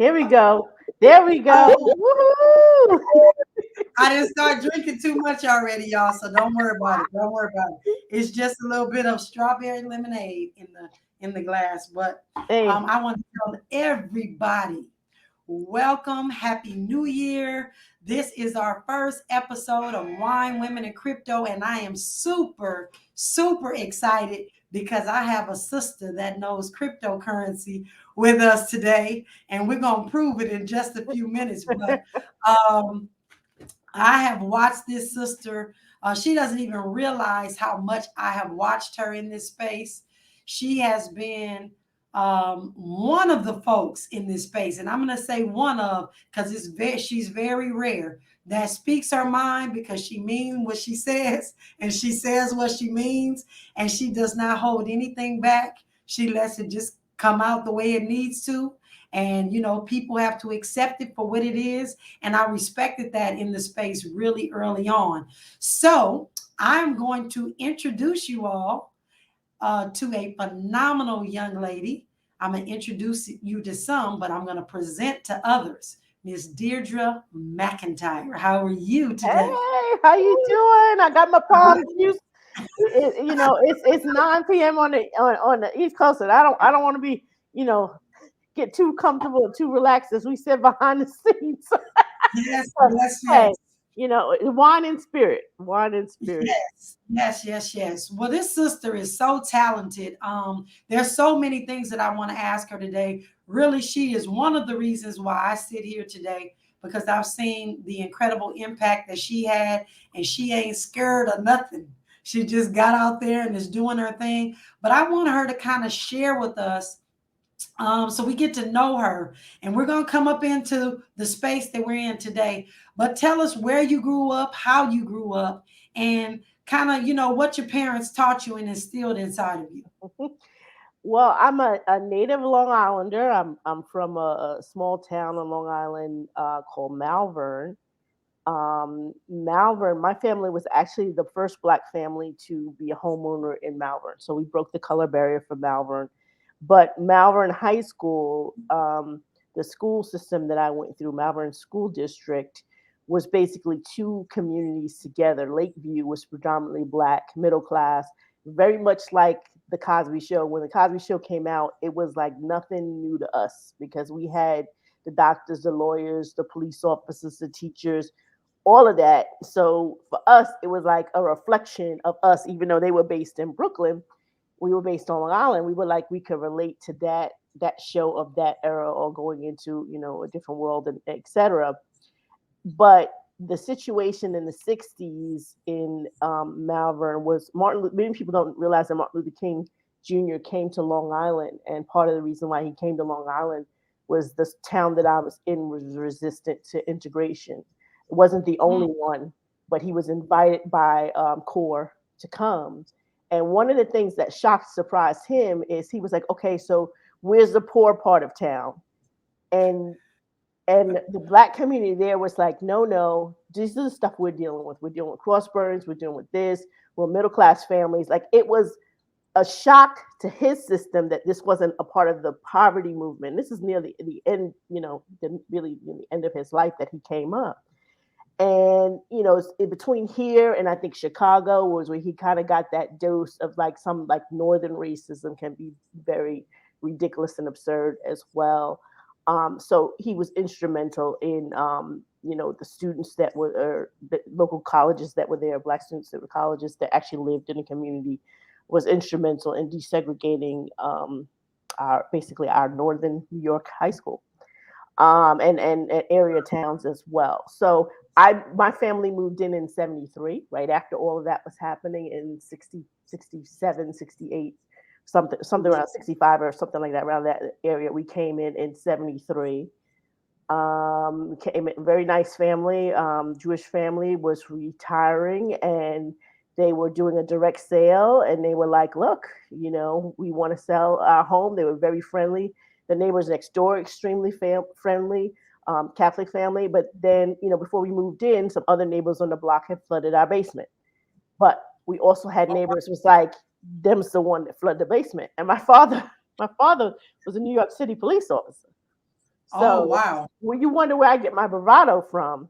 Here we go. There we go. Woo-hoo! I didn't start drinking too much already, y'all. So don't worry about it. Don't worry about it. It's just a little bit of strawberry lemonade in the glass. But Hey, I want to tell everybody, welcome, happy New Year. This is our first episode of Wine, Women, and Crypto, and I am super, super excited because I have a sister that knows cryptocurrency with us today, and we're gonna prove it in just a few minutes. But um, I have watched this sister. She doesn't even realize how much I have watched her in this space. She has been one of the folks in this space, and I'm going to say one of because she's very rare that speaks her mind because she means what she says and she says what she means, and she does not hold anything back. She lets it just come out the way it needs to. And, people have to accept it for what it is. And I respected that in the space really early on. So I'm going to introduce you all to a phenomenal young lady. I'm going to introduce you to some, but I'm going to present to others. Miss Deidra McIntyre. How are you today? hey, how you doing? I got my palm juice. It's 9 p.m. on the East Coast, and I don't want to be, get too comfortable, too relaxed as we sit behind the scenes. Yes, But, yes, hey, yes. wine and spirit, wine and spirit. Yes, yes, yes, yes. Well, this sister is so talented. There's so many things that I want to ask her today. Really, she is one of the reasons why I sit here today because I've seen the incredible impact that she had, and she ain't scared of nothing. She just got out there and is doing her thing. But I want her to kind of share with us so we get to know her, and we're going to come up into the space that we're in today. But tell us where you grew up, how you grew up, and kind of, what your parents taught you and instilled inside of you. Well, I'm a native Long Islander. I'm from a small town on Long Island called Malvern. Malvern, my family was actually the first Black family to be a homeowner in Malvern. So we broke the color barrier for Malvern. But Malvern High School, the school system that I went through, Malvern School District, was basically two communities together. Lakeview was predominantly Black, middle class, very much like the Cosby Show. When the Cosby Show came out, it was like nothing new to us because we had the doctors, the lawyers, the police officers, the teachers, all of that. So for us, it was like a reflection of us, even though they were based in Brooklyn, we were based on Long Island. We were like, we could relate to that show of that era or going into, a different world and etc. But the situation in the 60s in Malvern was many people don't realize that Martin Luther King Jr. came to Long Island. And part of the reason why he came to Long Island was this town that I was in was resistant to integration. It wasn't the Mm. only one, but he was invited by CORE to come. And one of the things that shocked, surprised him is he was like, okay, so where's the poor part of town? And the black community there was like, no, no, this is the stuff we're dealing with. We're dealing with cross burns. We're dealing with this. We're middle class families. Like it was a shock to his system that this wasn't a part of the poverty movement. This is near the end, really the end of his life that he came up. And it's in between here and I think Chicago was where he kind of got that dose of like some like northern racism can be very ridiculous and absurd as well. So he was instrumental in the students that were or the local colleges that were there, black students that were colleges that actually lived in the community, was instrumental in desegregating our basically our northern New York high school and area towns as well. So my family moved in '73, right after all of that was happening in 60, 67, 68, something around 65 or something like that, around that area. We came in '73. Came in a very nice family, Jewish family was retiring and they were doing a direct sale and they were like, look, we want to sell our home. They were very friendly. The neighbors next door, extremely friendly, Catholic family. But then, before we moved in, some other neighbors on the block had flooded our basement. But we also had neighbors was like, them's the one that flooded the basement. And my father was a New York City police officer. Oh, So wow. when you wonder where I get my bravado from,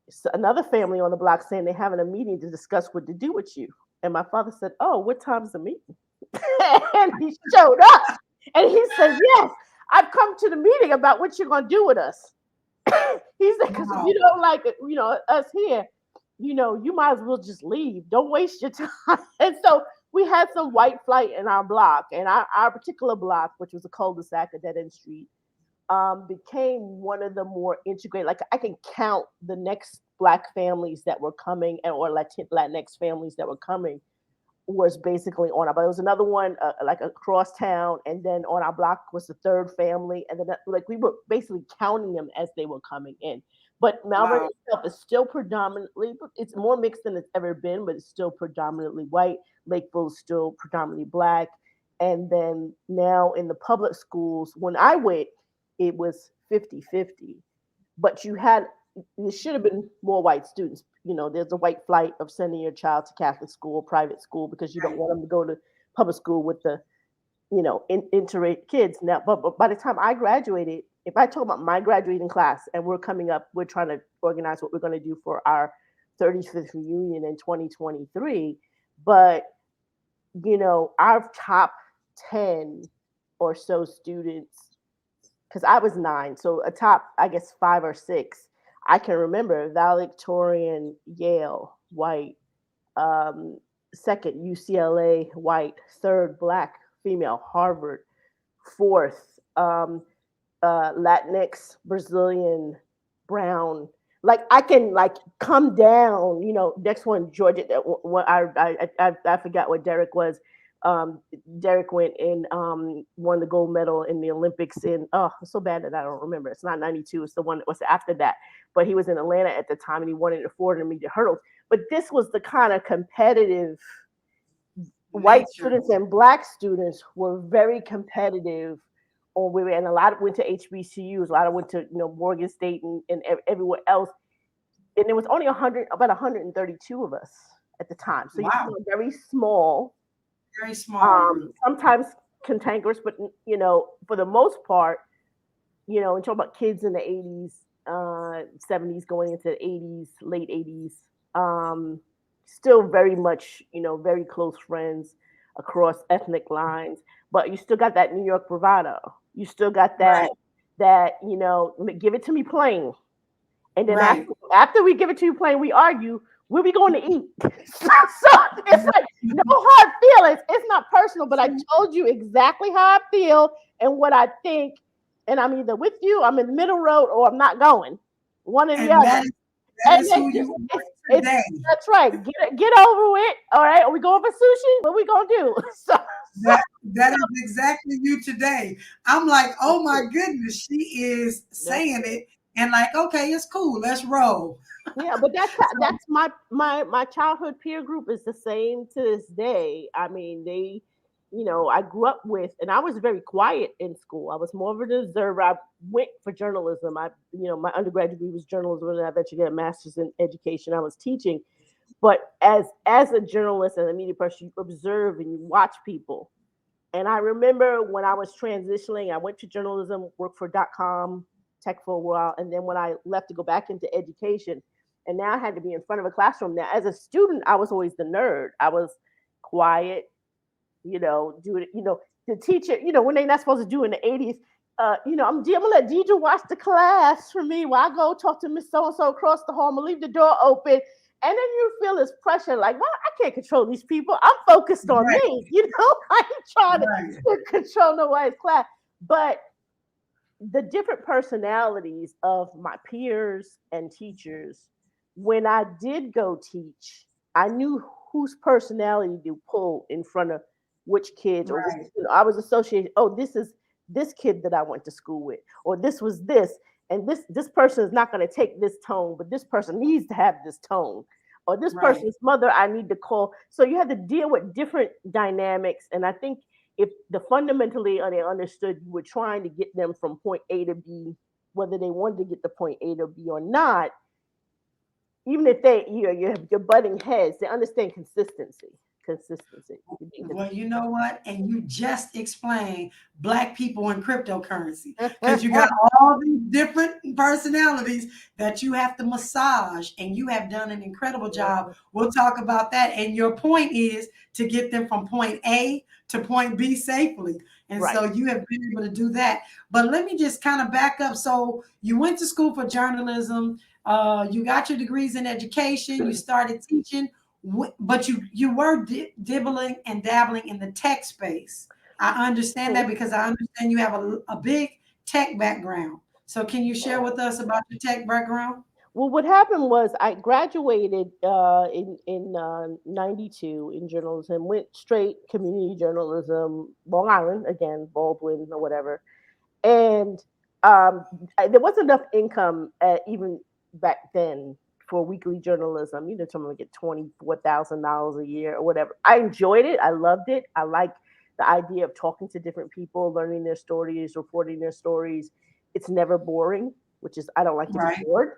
it's another family on the block saying they're having a meeting to discuss what to do with you. And my father said, oh, what time's the meeting? And he showed up and he said, yes, I've come to the meeting about what you're going to do with us. He said, because if Wow. you don't like it, us here, you might as well just leave. Don't waste your time. And so we had some white flight in our block, and our particular block, which was a cul-de-sac, a dead end street, became one of the more integrated. Like I can count the next black families that were coming, or Latinx families that were coming, was basically on our. But there was another one like across town, and then on our block was the third family, and then like we were basically counting them as they were coming in. But Malvern Wow. itself is still predominantly, it's more mixed than it's ever been, but it's still predominantly white. Lakeville is still predominantly black. And then now in the public schools, when I went, it was 50-50. But there should have been more white students. There's a white flight of sending your child to Catholic school or private school because you don't Right. want them to go to public school with the, interrate kids. Now, but by the time I graduated, if I talk about my graduating class and we're trying to organize what we're going to do for our 35th reunion in 2023. But, our top 10 or so students, because I was 9, so a top, I guess, 5 or 6. I can remember valedictorian, Yale, white, um, second, UCLA, white, third, black, female, Harvard, fourth, Latinx, Brazilian, brown. Like I can like come down, next one, Georgia. What I forgot what Derek was. Derek went and won the gold medal in the Olympics in, oh, it's so bad that I don't remember. It's not 92. It's the one that was after that. But he was in Atlanta at the time and he won it in the 400 meter hurdles. But this was the kind of competitive, white Nature. students and black students were very competitive. Or we were, and a lot went to HBCUs, a lot of went to Morgan State and everywhere else. And there was only about 132 of us at the time. So you're Wow. still very small, Very small group. sometimes cantankerous, but for the most part, and talk about kids in the 80s, 70s, going into the 80s, late 80s, still very much, very close friends across ethnic lines. But you still got that New York bravado. You still got Right. that give it to me plain. And then Right. after we give it to you plain, we argue where we going to eat. So it's like no hard feelings. It's not personal, but I told you exactly how I feel and what I think, and I'm either with you, I'm in the middle road, or I'm not going. One or the And other. that And is it's who just you are it's today. that's right. Get over it. All right. Are we going for sushi? What we gonna do? So That that is exactly you today. I'm like, oh my goodness, she is That's saying it, and like, okay, it's cool, let's roll. Yeah, but So, that's my childhood peer group is the same to this day. I mean, they, I grew up with, and I was very quiet in school. I was more of an observer. I went for journalism. My undergrad degree was journalism, and I eventually get a master's in education. I was teaching, but as a journalist and a media person, you observe and you watch people. And I remember when I was transitioning, I went to journalism, worked for .com tech for a while, and then when I left to go back into education, and now I had to be in front of a classroom. Now, as a student, I was always the nerd. I was quiet, do it, the teacher, when they're not supposed to do in the 80s, I'm gonna let Deidra watch the class for me while I go talk to Miss So and so across the hall. I'm gonna leave the door open. And then you feel this pressure, like, well, I can't control these people. I'm focused on right, me, I ain't trying right, to control nobody's class. But the different personalities of my peers and teachers, when I did go teach, I knew whose personality to pull in front of which kids, or which, right, I was associated. Oh, this is this kid that I went to school with, or this was this, and this person is not going to take this tone, but this person needs to have this tone, or this right. person's mother I need to call. So you had to deal with different dynamics, and I think if the fundamentally they understood you were trying to get them from point A to B, whether they wanted to get the point A to B or not, even if you're butting heads, they understand consistency. Consistency. You're being Well, you know what? And you just explained Black people and cryptocurrency because you got all these different personalities that you have to massage, and you have done an incredible job. We'll talk about that. And your point is to get them from point A to point B safely. And right. so you have been able to do that. But let me just kind of back up. So you went to school for journalism, you got your degrees in education, you started teaching, but you were dibbling and dabbling in the tech space. I understand that because I understand you have a big tech background. So can you share with us about your tech background? Well, what happened was I graduated in '92 in journalism, went straight community journalism, Long Island again, Baldwin or whatever, and there wasn't enough income even back then for weekly journalism. Someone would get $24,000 a year or whatever. I enjoyed it. I loved it. I like the idea of talking to different people, learning their stories, reporting their stories. It's never boring, which is I don't like to be Right, bored.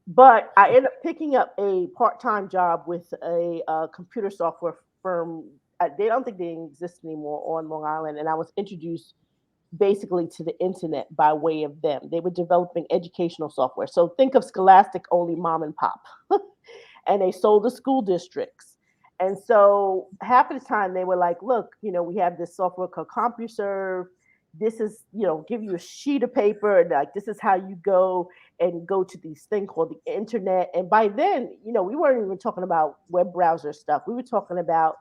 But I ended up picking up a part-time job with a computer software firm. They don't think they exist anymore on Long Island, and I was introduced basically to the internet by way of them. They were developing educational software. So think of Scholastic only mom and pop. And they sold to school districts. And so half of the time they were like, look, we have this software called CompuServe. This is, give you a sheet of paper, and like this is how you go to these thing called the internet. And by then, we weren't even talking about web browser stuff. We were talking about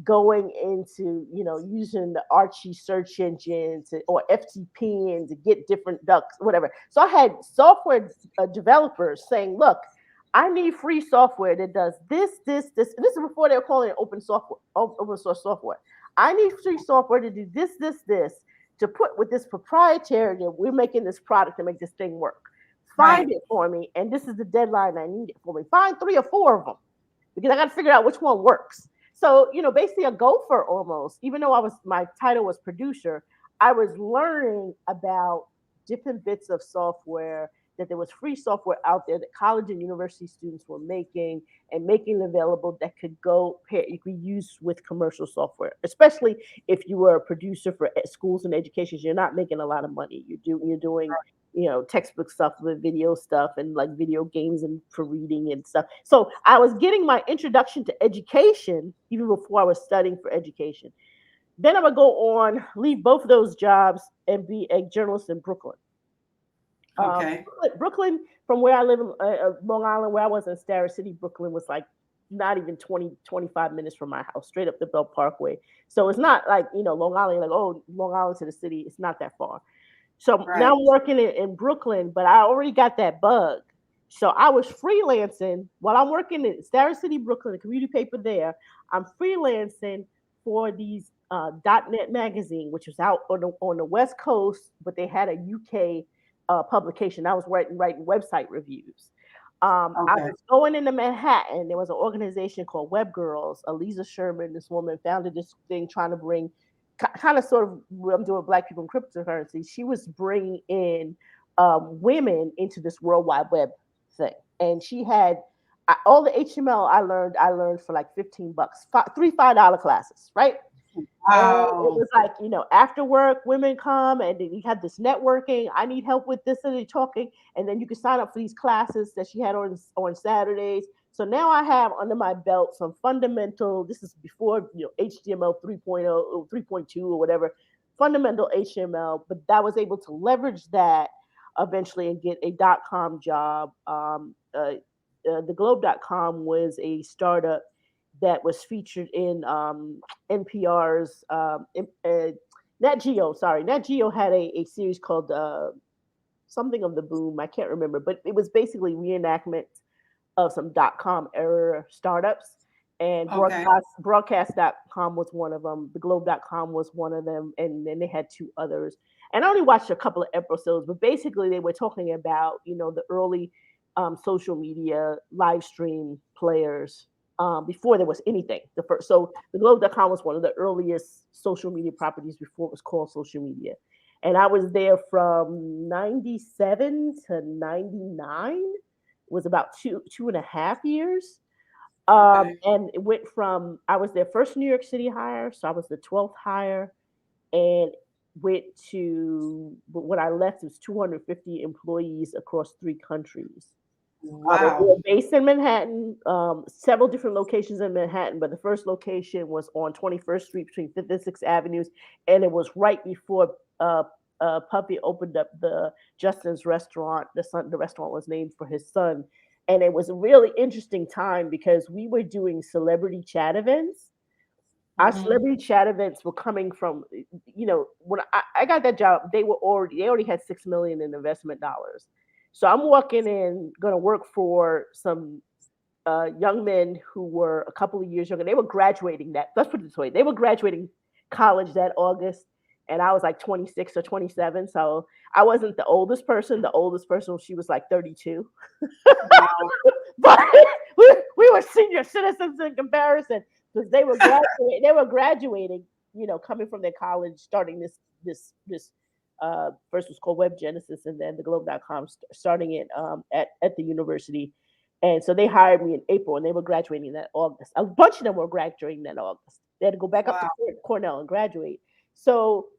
going into, using the Archie search engine or FTP and to get different ducks, whatever. So I had software developers saying, look, I need free software that does this, this, this. And this is before they were calling it open source software. I need free software to do this, this, this, to put with this proprietary, that we're making this product to make this thing work. Find right, it for me, and this is the deadline I need it for me. Find 3 or 4 of them because I got to figure out which one works. So, basically a gopher almost, even though my title was producer, I was learning about different bits of software, that there was free software out there that college and university students were making and making available that you could use with commercial software, especially if you were a producer for schools and education. You're not making a lot of money. You're doing textbook stuff with video stuff and like video games and for reading and stuff. So I was getting my introduction to education even before I was studying for education. Then I would go on, leave both of those jobs and be a journalist in Brooklyn. okay, Brooklyn, from where I live in Long Island, where I was in Starrett City, Brooklyn was like not even 20, 25 minutes from my house, straight up the Belt Parkway. So it's not like, Long Island, like, oh, Long Island to the city. It's not that far. So now right, I'm working in Brooklyn, but I already got that bug. So I was freelancing while I'm working in Starrett City, Brooklyn, the community paper there. I'm freelancing for these .NET magazine, which was out on the West Coast, but they had a UK publication. I was writing website reviews. I Okay. was going into Manhattan. There was an organization called Web Girls. Aliza Sherman, this woman, founded this thing trying to bring, kind of sort of, I'm doing Black people in cryptocurrency. She was bringing in women into this World Wide Web thing, and she had all the HTML I learned for like $15, three $5 classes, right? And it Wow. was like, after work, women come and then you have this networking. I need help with this and they talking. And then you can sign up for these classes that she had on Saturdays. So now I have under my belt some fundamental, this is before, HTML 3.0 or 3.2 or whatever, fundamental HTML, but that was able to leverage that eventually and get a .com job. The Globe.com was a startup that was featured in NPR's Nat Geo. Sorry, Nat Geo had a series called something of the boom. I can't remember, but it was basically reenactment of some .com era startups. And Okay. broadcast.com was one of them. The Globe.com was one of them, and then they had two others. And I only watched a couple of episodes, but basically they were talking about the early social media live stream players before there was anything. So the Globe.com was one of the earliest social media properties before it was called social media. And I was there from 97 to 99. It was about two and a half years. Okay. And it went from, I was their first New York City hire, so I was the 12th hire, and went to, but when I left, it was 250 employees across 3 countries. We Wow. were based in Manhattan, several different locations in Manhattan, but the first location was on 21st Street between 5th and 6th Avenues, and it was right before Puffy opened up the Justin's restaurant. The restaurant was named for his son, and it was a really interesting time because we were doing celebrity chat events. Our Hmm. celebrity chat events were coming from, when I got that job, they already had 6 million in investment dollars. So I'm walking in, gonna work for some young men who were a couple of years younger. They were graduating that. Let's put it this way: they were graduating college that August, and I was like 26 or 27. So I wasn't the oldest person. The oldest person, she was like 32. Wow. But we were senior citizens in comparison because they were graduating, coming from their college, starting this first was called Web Genesis and then the Globe.com, starting it at the university. And so they hired me in April and they were graduating that August. A bunch of them were graduating that August. They had to go back up to Wow. Cornell and graduate. So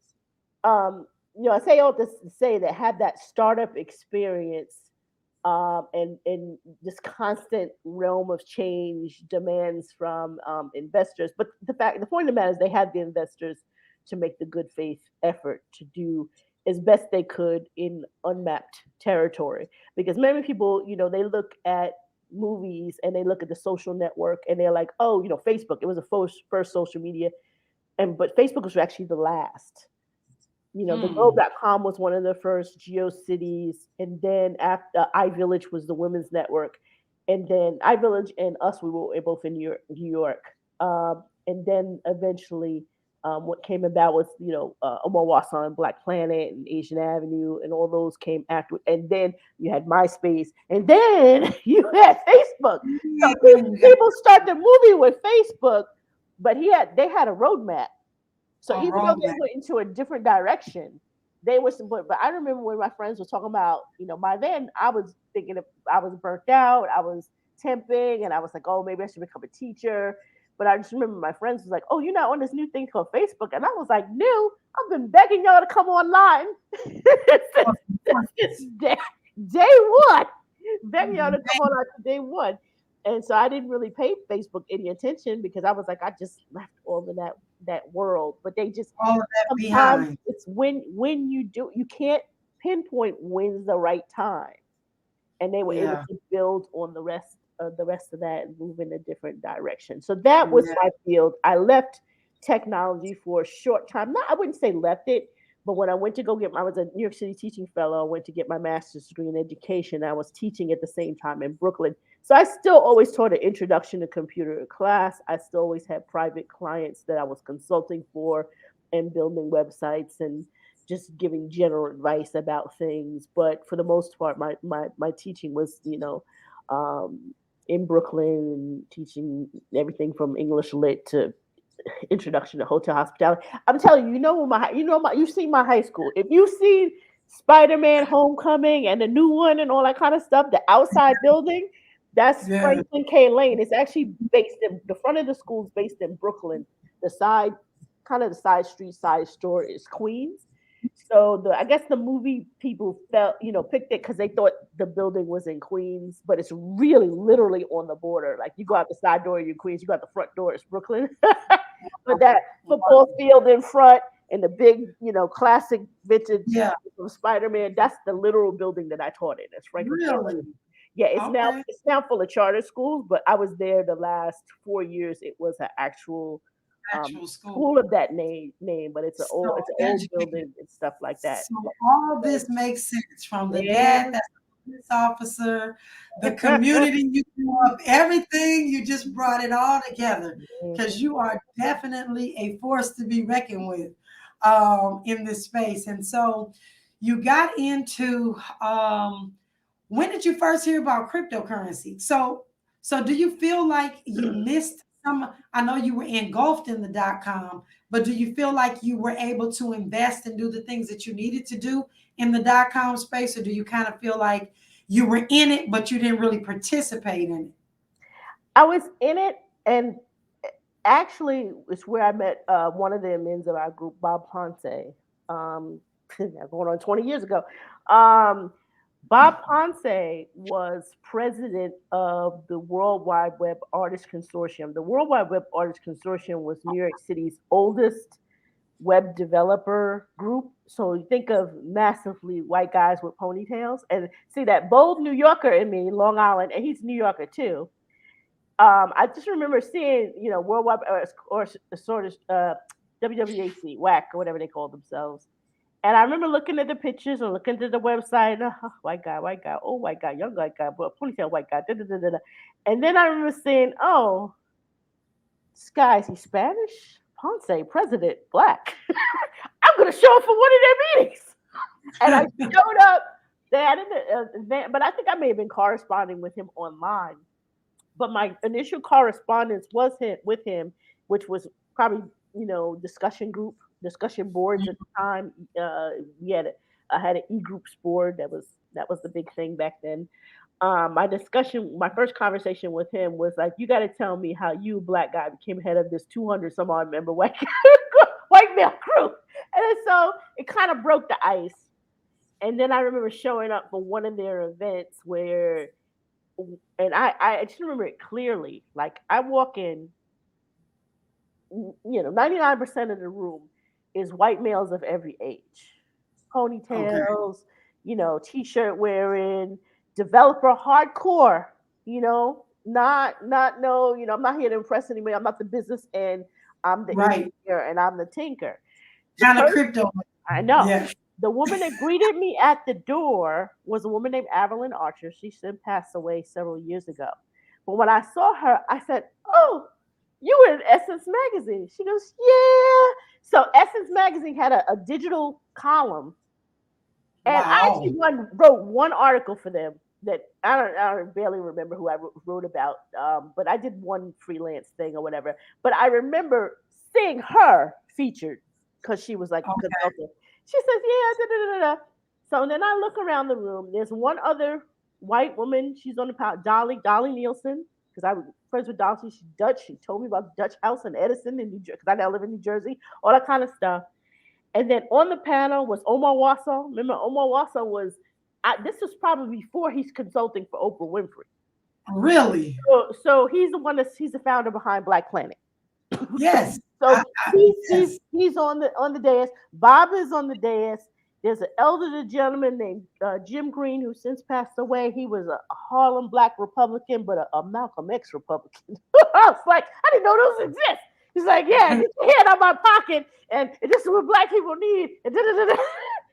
um, I say all this to say that had that startup experience, and this constant realm of change demands from investors. But the point of the matter is they had the investors to make the good faith effort to do as best they could in unmapped territory. Because many people, they look at movies and they look at the social network and they're like, oh, Facebook, it was the first social media, but Facebook was actually the last. The Hmm. Globe.com was one of the first GeoCities, and then after iVillage was the women's network, and then iVillage and us, we were both in New York, and then eventually, what came about was Omar Wasan and Black Planet and Asian Avenue, and all those came after, and then you had MySpace, and then you had Facebook. So Mm, got people started moving with Facebook, but they had a roadmap. So a even though they roadmap. went into a different direction, they were but I remember when my friends were talking about, by then I was thinking I was burnt out, I was temping, and I was like, oh, maybe I should become a teacher. But I just remember my friends was like, oh, you're not on this new thing called Facebook. And I was like, new? I've been begging y'all to come online since day one. Begging y'all to come on to day one. And so I didn't really pay Facebook any attention because I was like, I just left all of that world. But they just All of that sometimes behind. it's when you can't pinpoint when's the right time. And they were able Yeah. to build on the rest of that and move in a different direction. So that was Yeah. my field. I left technology for a short time. Not I wouldn't say left it, but when I went to go I was a New York City teaching fellow. I went to get my master's degree in education. I was teaching at the same time in Brooklyn. So I still always taught an introduction to computer class. I still always had private clients that I was consulting for and building websites and just giving general advice about things. But for the most part, my teaching was, um, in Brooklyn and teaching everything from English lit to introduction to hotel hospitality. I'm telling you, you've seen my high school. If you've seen Spider-Man Homecoming and the new one and all that kind of stuff, the outside building, that's Yeah. Franklin K. Lane. It's actually based in the front of the school is based in Brooklyn. The side, kind of the side street side store is Queens. So I guess the movie people felt, picked it because they thought the building was in Queens, but it's really literally on the border. Like you go out the side door, you're Queens. You go out the front door, it's Brooklyn. But that football field in front and the big, classic vintage Yeah. from Spider-Man, that's the literal building that I taught in. It's Franklin K. Really? Lane. Yeah, Okay. it's now full of charter schools, but I was there the last 4 years. It was an actual Actual school. school of that name, but it's So it's an old educated. building and stuff like that. So all So, this makes sense from the yeah. dad that's a police officer, the community you grew up, everything. You just brought it all together because you are definitely a force to be reckoned with in this space. And so you got into when did you first hear about cryptocurrency? So do you feel like you missed some? I know you were engulfed in the .com, but do you feel like you were able to invest and do the things that you needed to do in the .com space, or do you kind of feel like you were in it but you didn't really participate in it? I was in it, and actually, it's where I met one of the admins of our group, Bob Ponce. Going on 20 years ago. Um, Bob Ponce was president of the World Wide Web Artists Consortium. The World Wide Web Artists Consortium was New York City's oldest web developer group. So you think of massively white guys with ponytails, and see that bold New Yorker in me, Long Island, and he's New Yorker too. I just remember seeing, Worldwide or sort of WWAC, WAC, or whatever they call themselves. And I remember looking at the pictures and looking at the website. White guy, old white guy, young white guy, but ponytail white guy. Da, da, da, da, da. And then I remember saying, "Oh, this guy's he Spanish? Ponce, president, black. I'm gonna show up for one of their meetings." And I showed up. They had an event, but I think I may have been corresponding with him online. But my initial correspondence was with him, which was probably discussion boards at the time. We had I had an e-groups board that was the big thing back then. My first conversation with him was like, "You got to tell me how you, black guy, became head of this 200 some odd member white white male group." And so it kind of broke the ice. And then I remember showing up for one of their events where, and I just remember it clearly. Like I walk in, 99% of the room is white males of every age, Okay. ponytails, t-shirt wearing, developer hardcore, not no, I'm not here to impress anybody. I'm not the business end. I'm the Right. engineer and I'm the tinker. The Kind of person crypto. I know. Yes. The woman that greeted me at the door was a woman named Avalyn Archer. She since passed away several years ago. But when I saw her, I said, "Oh, you were in Essence Magazine." She goes, "Yeah." So Essence Magazine had a digital column, and I Wow. actually wrote one article for them that I don't barely remember who I wrote about, but I did one freelance thing or whatever. But I remember seeing her featured because she was like a Okay. consultant. She says, "Yeah, da, da, da, da, da." So then I look around the room. There's one other white woman. She's on the panel, Dolly Nielsen, because I was friends with Dolly. She's Dutch. She told me about the Dutch house in Edison in New Jersey, because I now live in New Jersey, all that kind of stuff. And then on the panel was Omar Wassel. Remember, Omar Wassel this was probably before he's consulting for Oprah Winfrey. Really? So he's the founder behind Black Planet. Yes. So he's Yes. he's he's on the dais. Bob is on the dais. There's an elderly gentleman named Jim Green who since passed away. He was a Harlem Black Republican, but a Malcolm X Republican. I was like, I didn't know those exist. He's like, "Yeah, get your hand out of my pocket, and this is what black people need." And da, da, da, da.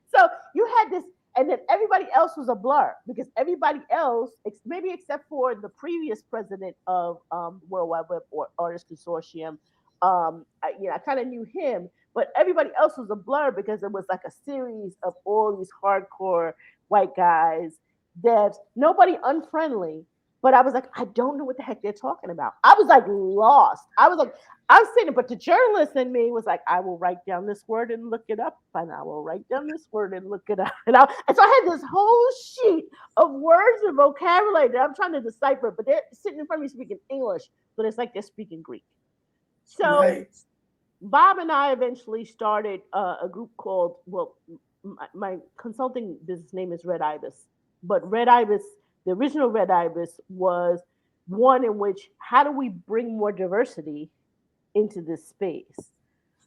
So you had this, And then everybody else was a blur because everybody else, maybe except for the previous president of World Wide Web or Artist Consortium, I kind of knew him, but everybody else was a blur because it was like a series of all these hardcore white guys, devs, nobody unfriendly. But I was like, I don't know what the heck they're talking about. I was like lost. I was like, I was sitting, but the journalist in me was like, I will write down this word and look it up, and I will write down this word and look it up. And so I had this whole sheet of words and vocabulary that I'm trying to decipher, but they're sitting in front of me speaking English, but it's like they're speaking Greek. So Right. Bob and I eventually started a group called, well, my consulting business name is Red Ibis, but Red Ibis, the original Red Ibis was one in which how do we bring more diversity into this space?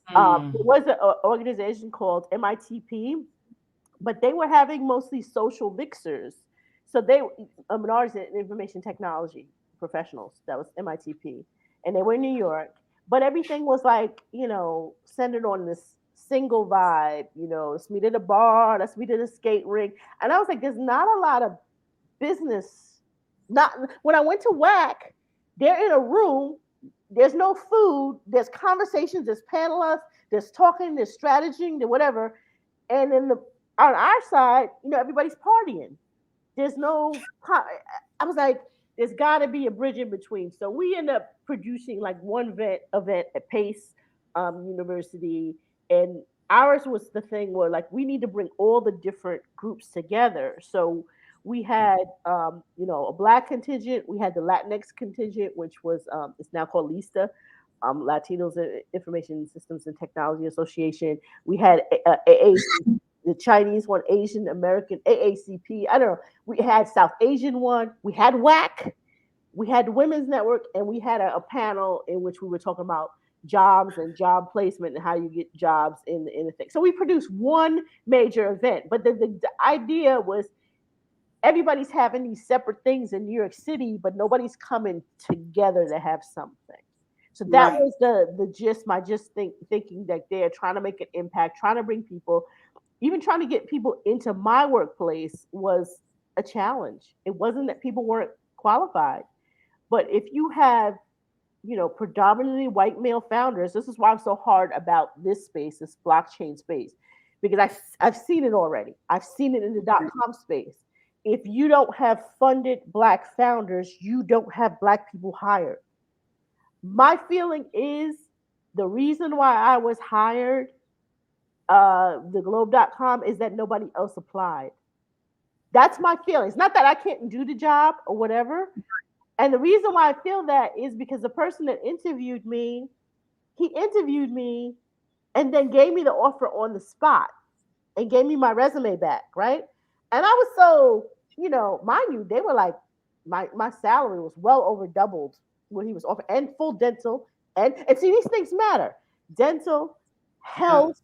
There Mm. was an organization called MITP, but they were having mostly social mixers. So they, minorities in information technology professionals, that was MITP, and they were in New York. But everything was like, centered on this single vibe. Let's meet at a bar, let's meet at a skate rink, and I was like, there's not a lot of business. Not when I went to WAC, they're in a room. There's no food. There's conversations. There's panelists. There's talking. There's strategizing. There's whatever. And then on our side, everybody's partying. There's no. I was like, there's got to be a bridge in between. So we end up producing like one event at Pace University, and ours was the thing where like we need to bring all the different groups together. So we had a black contingent, we had the Latinx contingent, which was it's now called LISTA, Latinos Information Systems and Technology Association. We had the Chinese one, Asian American AACP. I don't know. We had South Asian one. We had WAC. We had the Women's Network, and we had a panel in which we were talking about jobs and job placement and how you get jobs in the thing. So we produced one major event, but the idea was everybody's having these separate things in New York City, but nobody's coming together to have something. So that Right. was the gist. My just thinking that they're trying to make an impact, trying to bring people, even trying to get people into my workplace was a challenge. It wasn't that people weren't qualified, but if you have predominantly white male founders, this is why I'm so hard about this space, this blockchain space, because I've seen it already. I've seen it in the .com space. If you don't have funded black founders, you don't have black people hired. My feeling is the reason why I was hired, the globe.com, is that nobody else applied. That's my feeling. It's not that I can't do the job or whatever. And the reason why I feel that is because the person that interviewed me, he interviewed me and then gave me the offer on the spot and gave me my resume back, right? And I was so, mind you, they were like, my salary was well over doubled what he was offering, and full dental, and see, these things matter. Dental, Yeah. health,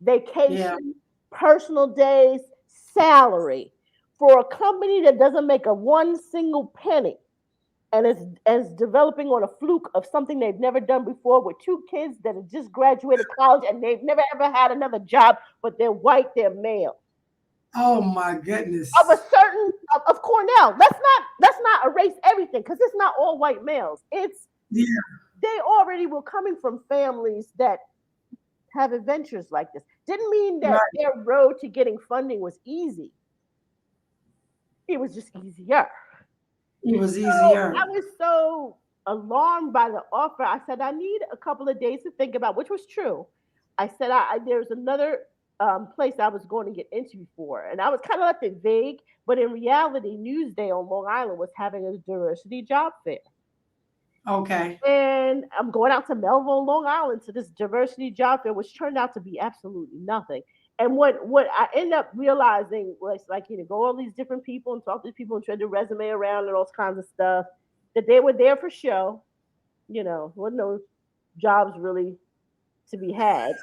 Yeah. vacation, personal days, salary for a company that doesn't make a one single penny and is developing on a fluke of something they've never done before with two kids that have just graduated college and they've never ever had another job, but they're white, they're male. Oh my Of a goodness. certain of Cornell. Let's not erase everything because it's not all white males. It's Yeah. they already were coming from families that have adventures like this. Didn't mean that Right. their road to getting funding was easy. It was just easier. It was So easier. I was so alarmed by the offer. I said, I need a couple of days to think about, which was true. I said, there's another place I was going to get interviewed for. And I was kind of left it vague, but in reality, Newsday on Long Island was having a diversity job fair. Okay. And I'm going out to Melville, Long Island to this diversity job fair, which turned out to be absolutely nothing. And what I end up realizing was like, go all these different people and talk to people and trade their resume around and all kinds of stuff, that they were there for show, wasn't no jobs really to be had.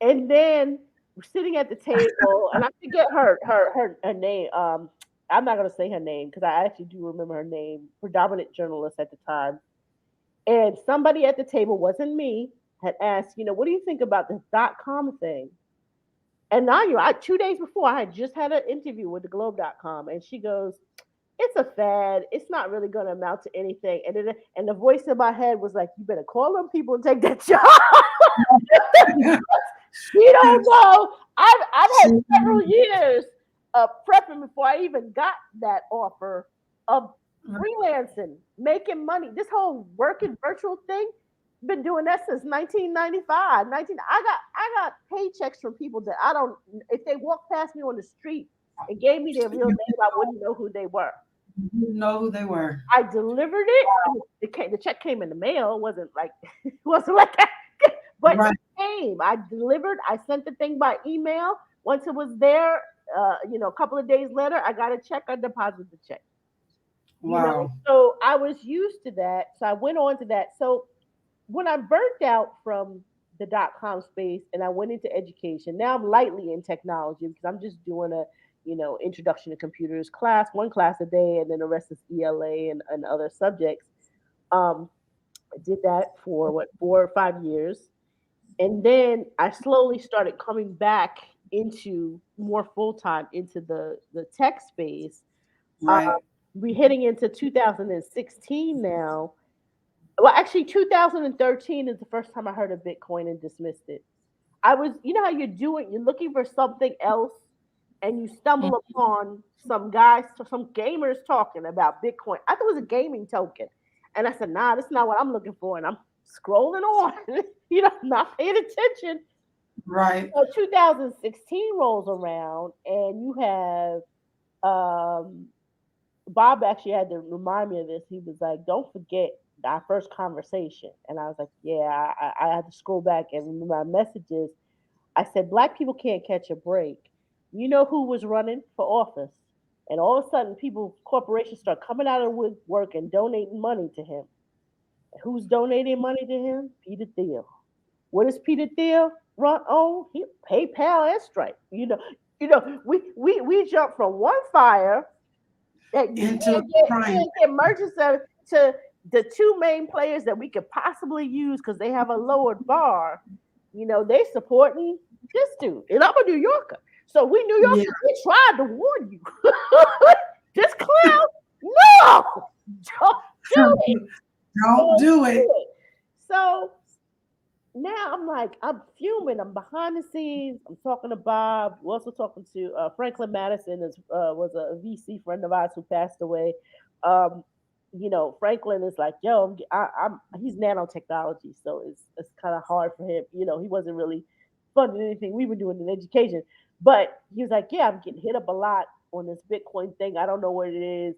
And then we're sitting at the table, and I forget her name. I'm not gonna say her name because I actually do remember her name. Predominant journalist at the time, and somebody at the table, wasn't me, had asked, what do you think about this .com thing? And now 2 days before, I had just had an interview with the Globe.com, and she goes, "It's a fad. It's not really going to amount to anything." And the voice in my head was like, "You better call them people and take that job." She don't know. I've had See? several years of prepping before I even got that offer of freelancing, making money. This whole working virtual thing, been doing that since 1995. 19 I got paychecks from people that I don't, if they walked past me on the street and gave me their real name, I wouldn't know who they were. You know who they were. I delivered it. The check came in the mail. It wasn't like it wasn't like that. But Right. it came. I delivered. I sent the thing by email. Once it was there, a couple of days later, I got a check. I deposited the check. Wow. So I was used to that. So I went on to that. So when I burnt out from the .com space and I went into education, now I'm lightly in technology because I'm just doing a introduction to computers class, one class a day, and then the rest is ELA and other subjects. Um, I did that for 4 or 5 years, and then I slowly started coming back into more full time into the tech space. Uh, Right. we heading into 2016 now. Well, actually, 2013 is the first time I heard of Bitcoin and dismissed it. I was, how you do it, you're looking for something else, and you stumble upon some gamers talking about Bitcoin. I thought it was a gaming token. And I said, nah, that's not what I'm looking for. And I'm scrolling on, not paying attention. Right. So 2016 rolls around, and you have Bob actually had to remind me of this. He was like, "Don't forget our first conversation." And I was like, "Yeah." I had to scroll back and remember my messages. I said, "Black people can't catch a break." You know who was running for office? And all of a sudden, corporations start coming out of woodwork and donating money to him. Who's donating money to him? Peter Thiel. What is Peter Thiel run on? He PayPal and Stripe. We jump from one fire that you Into trying. can't get merchants to the two main players that we could possibly use because they have a lowered bar. They supporting this dude, and I'm a New Yorker, so we New Yeah. Yorkers, we tried to warn you. This clown, no, don't do it, Don't don't do do it. it. So now I'm like, I'm fuming. I'm behind the scenes. I'm talking to Bob. We're also talking to Franklin Madison, was a VC friend of ours who passed away. Um, Franklin is like, yo, he's nanotechnology, so it's kind of hard for him. He wasn't really funding anything we were doing in education, but he was like, yeah, I'm getting hit up a lot on this Bitcoin thing. I don't know what it is.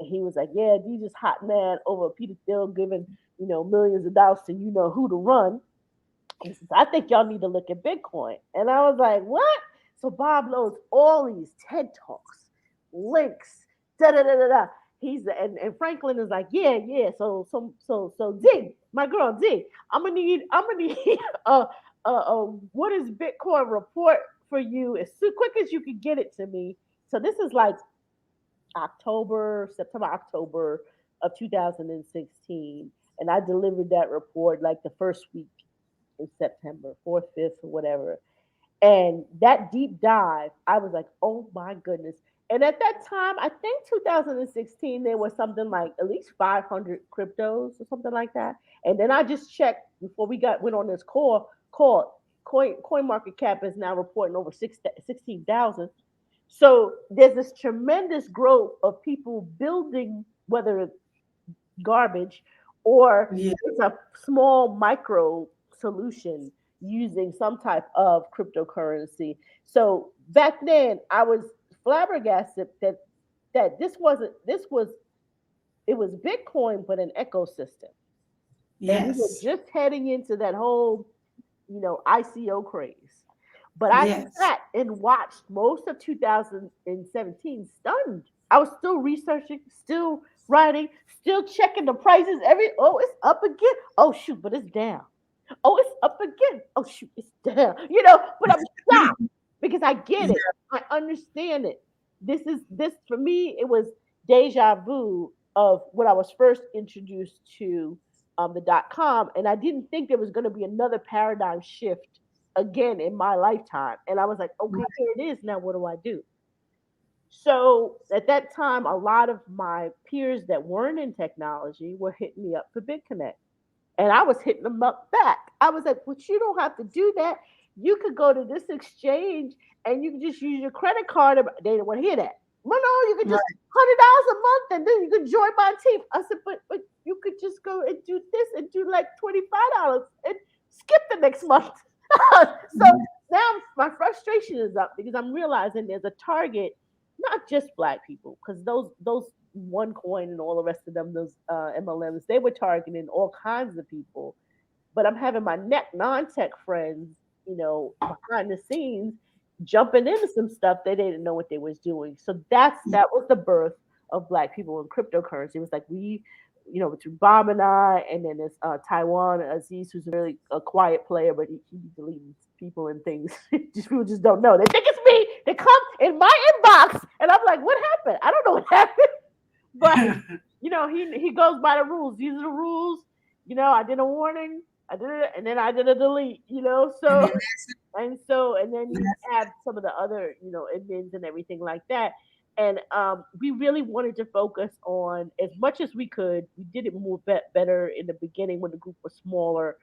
And he was like, yeah, you just hot man over Peter Thiel giving millions of dollars to who to run. He says, I think y'all need to look at Bitcoin. And I was like, what? So Bob loads all these TED Talks, links, da da da da da. And Franklin is like, yeah, yeah. So Z, my girl Z, I'm gonna need what is Bitcoin report for you as quick as you can get it to me. So this is like September, October of 2016. And I delivered that report like the first week in September, 4th, 5th, or whatever. And that deep dive, I was like, oh my goodness. And at that time, I think 2016, there was something like at least 500 cryptos or something like that. And then I just checked before went on this call. Coin market cap is now reporting over 16,000. So there's this tremendous growth of people building, whether it's garbage or Yeah. it's a small micro solution using some type of cryptocurrency. So back then I was flabbergasted that this was it was Bitcoin but an ecosystem. And we were Yes. just heading into that whole, ICO craze. But I Yes. sat and watched most of 2017 stunned. I was still researching, still writing, still checking the prices. It's up again. Oh shoot, but it's down. Oh, it's up again. Oh shoot, it's down. But I'm shocked because I get Yeah. it. I understand it. This for me, it was deja vu of when I was first introduced to the .com, and I didn't think there was going to be another paradigm shift again in my lifetime. And I was like, okay, here it is. Now what do I do? So at that time, a lot of my peers that weren't in technology were hitting me up for BitConnect. And I was hitting them up back. I was like, but you don't have to do that. You could go to this exchange and you can just use your credit card. They didn't want to hear that. Well, no, you could Right. just $100 a month and then you could join my team. I said, but you could just go and do this and do like $25 and skip the next month. So now my frustration is up because I'm realizing there's a target, not just black people, because those OneCoin and all the rest of them, those MLMs, they were targeting all kinds of people. But I'm having my non-tech friends, behind the scenes, jumping into some stuff they didn't know what they was doing. So that was the birth of Black people in cryptocurrency. It was like between Bob and I, and then there's Taiwan Aziz, who's really a quiet player, but he deletes people and things. Just people just don't know. They think it's me. They come in my inbox, and I'm like, "What happened? I don't know what happened." But he goes by the rules. These are the rules. I did a warning. I did it, and then I did a delete. And So then and then you have some of the other admins and everything like that. And we really wanted to focus on as much as we could. We did it more better in the beginning when the group was smaller.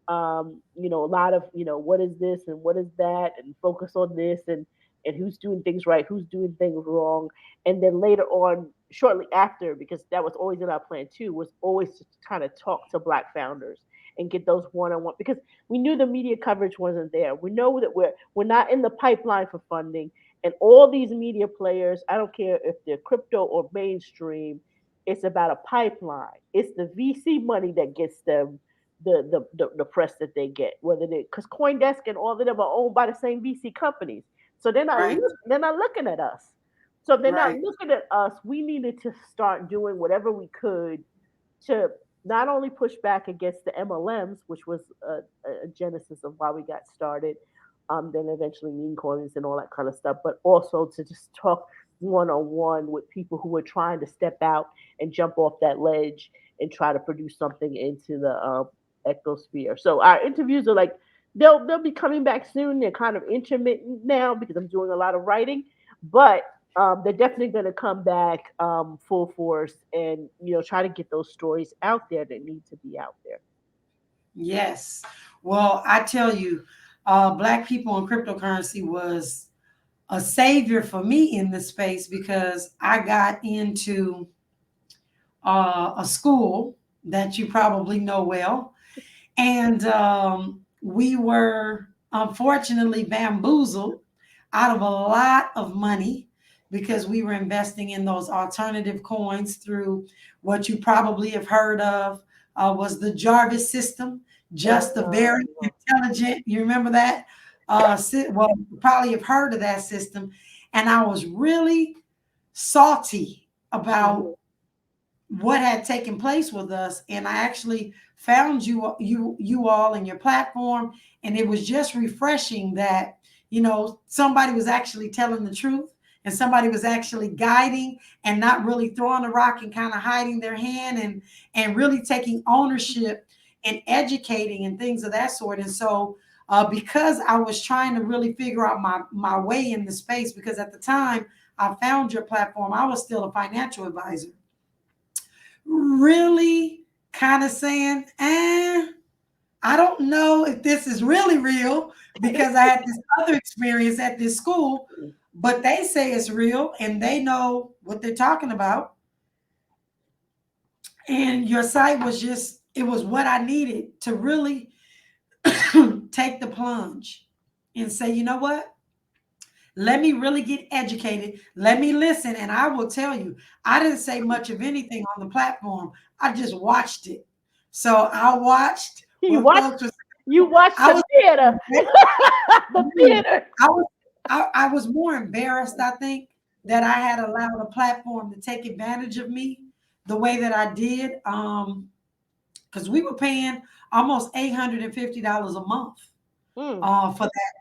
A lot of what is this and what is that, and focus on this and who's doing things right, who's doing things wrong. And then later on, shortly after, because that was always in our plan too, was always to kind of talk to Black founders and get those one-on-one, because we knew the media coverage wasn't there. We know that we're not in the pipeline for funding, and all these media players, I don't care if they're crypto or mainstream, it's about a pipeline. It's the VC money that gets them the press that they get, whether they, because CoinDesk and all of them are owned by the same VC companies, so right, they're not looking at us. So if they're not right, looking at us, we needed to start doing whatever we could to not only push back against the MLMs, which was a genesis of why we got started, then eventually meme coins and all that kind of stuff, but also to just talk one on one with people who were trying to step out and jump off that ledge and try to produce something into the ectosphere. So our interviews are like they'll be coming back soon. They're kind of intermittent now because I'm doing a lot of writing, but they're definitely going to come back full force and try to get those stories out there that need to be out there. yes. Well, I tell you, Black people in cryptocurrency was a savior for me in this space because I got into a school that you probably know well. And we were unfortunately bamboozled out of a lot of money because we were investing in those alternative coins through what you probably have heard of was the Jarvis system, just a very intelligent. You remember that? Well, you probably have heard of that system. And I was really salty about Mhm. what had taken place with us, and I actually found you all in your platform, and it was just refreshing that somebody was actually telling the truth, and somebody was actually guiding and not really throwing a rock and kind of hiding their hand, and really taking ownership and educating and things of that sort. And so because I was trying to really figure out my way in the space, because at the time I found your platform, I was still a financial advisor, really kind of saying, I don't know if this is really real, because I had this other experience at this school, but they say it's real and they know what they're talking about. And your site was just, it was what I needed to really take the plunge and say, you know what? Let me really get educated. Let me listen. And I will tell you, I didn't say much of anything on the platform. I just watched it. So I watched You what watch folks were you saying. watch I the was theater. The theater. I was I was more embarrassed, I think, that I had allowed a platform to take advantage of me the way that I did. Because we were paying almost $850 a month Mm.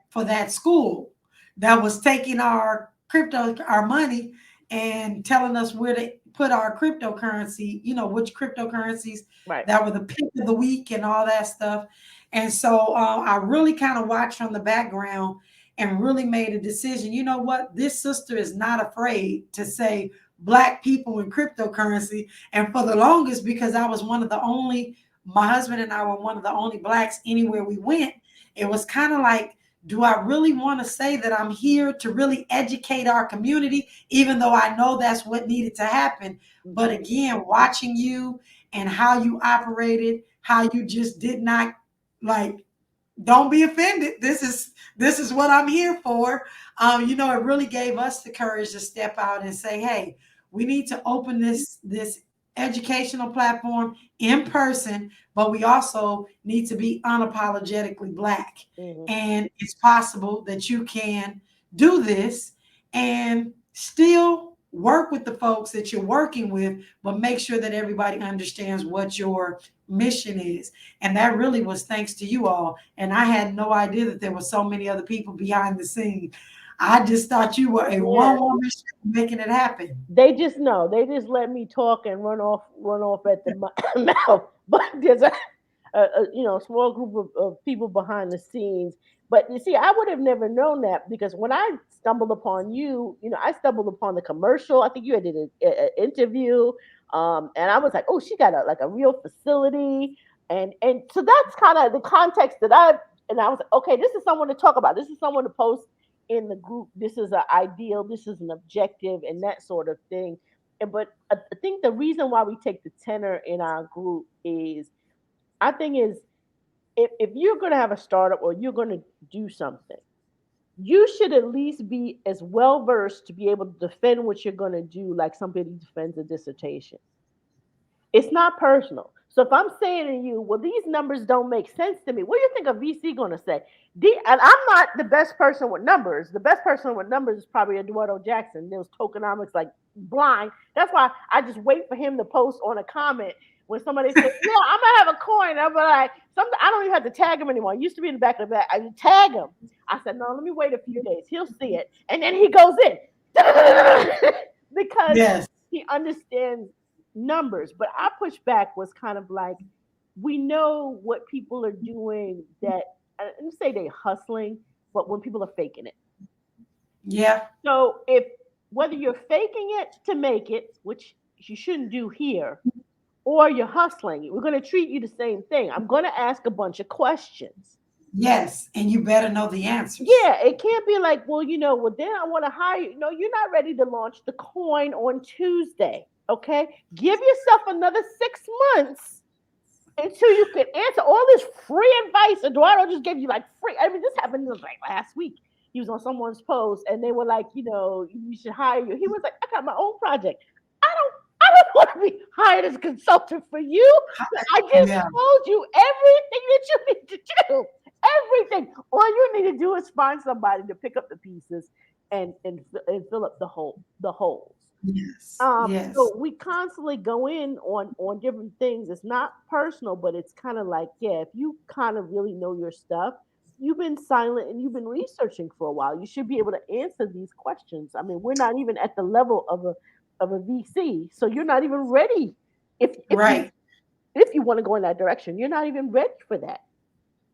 for that school that was taking our crypto, our money, and telling us where to put our cryptocurrency, which cryptocurrencies Right. that were the pick of the week and all that stuff. And so I really kind of watched from the background and really made a decision. You know what? This sister is not afraid to say Black people in cryptocurrency. And for the longest, because I was one of the only, my husband and I were one of the only Blacks anywhere we went, it was kind of like, do I really want to say that I'm here to really educate our community, even though I know that's what needed to happen? But again, watching you and how you operated, how you just did not like, don't be offended. This is what I'm here for. It really gave us the courage to step out and say, hey, we need to open this educational platform in person, but we also need to be unapologetically Black. Mm-hmm. And it's possible that you can do this and still work with the folks that you're working with, but make sure that everybody understands what your mission is. And that really was thanks to you all. And I had no idea that there were so many other people behind the scene. I just thought you were a one woman show making it happen. They just know. They just let me talk and run off at the mouth. But there's a small group of people behind the scenes. But you see, I would have never known that because when I stumbled upon you, I stumbled upon the commercial. I think you had did an interview, and I was like, oh, she got a real facility, and so that's kind of the context that I was like, okay, this is someone to talk about. This is someone to post in the group. This is an ideal. This is an objective, and that sort of thing. But I think the reason why we take the tenor in our group is I think is if you're going to have a startup or you're going to do something, you should at least be as well versed to be able to defend what you're going to do, like somebody defends a dissertation. It's not personal. So if I'm saying to you, well, these numbers don't make sense to me, what do you think a VC going to say? And I'm not the best person with numbers. The best person with numbers is probably Eduardo Jackson. There's tokenomics like blind. That's why I just wait for him to post on a comment when somebody says, yeah, I'm gonna have a coin. I'm like, I don't even have to tag him anymore. I used to be in the back of the back. I tag him. I said, no, let me wait a few days. He'll see it. And then he goes in. Because Yes. he understands numbers. But our pushback was kind of like, we know what people are doing that, I didn't say they hustling, but when people are faking it. Yeah. So if whether you're faking it to make it, which you shouldn't do here, or you're hustling, we're going to treat you the same thing. I'm going to ask a bunch of questions. Yes. And you better know the answers. Yeah, it can't be like, well, well, then I want to hire you. No, you're not ready to launch the coin on Tuesday. Okay. Give yourself another 6 months until you can answer all this free advice. Eduardo just gave you like free. I mean, this happened like last week. He was on someone's post and they were like, you should hire you. He was like, I got my own project. I don't want to be hired as a consultant for you. I just Yeah. told you everything that you need to do. Everything. All you need to do is find somebody to pick up the pieces and fill up the holes. Yes. Yes. So we constantly go in on different things. It's not personal, but it's kind of like, yeah, if you kind of really know your stuff, you've been silent and you've been researching for a while. You should be able to answer these questions. I mean, we're not even at the level of a VC, so you're not even ready. If you Right. if you want to go in that direction, you're not even ready for that.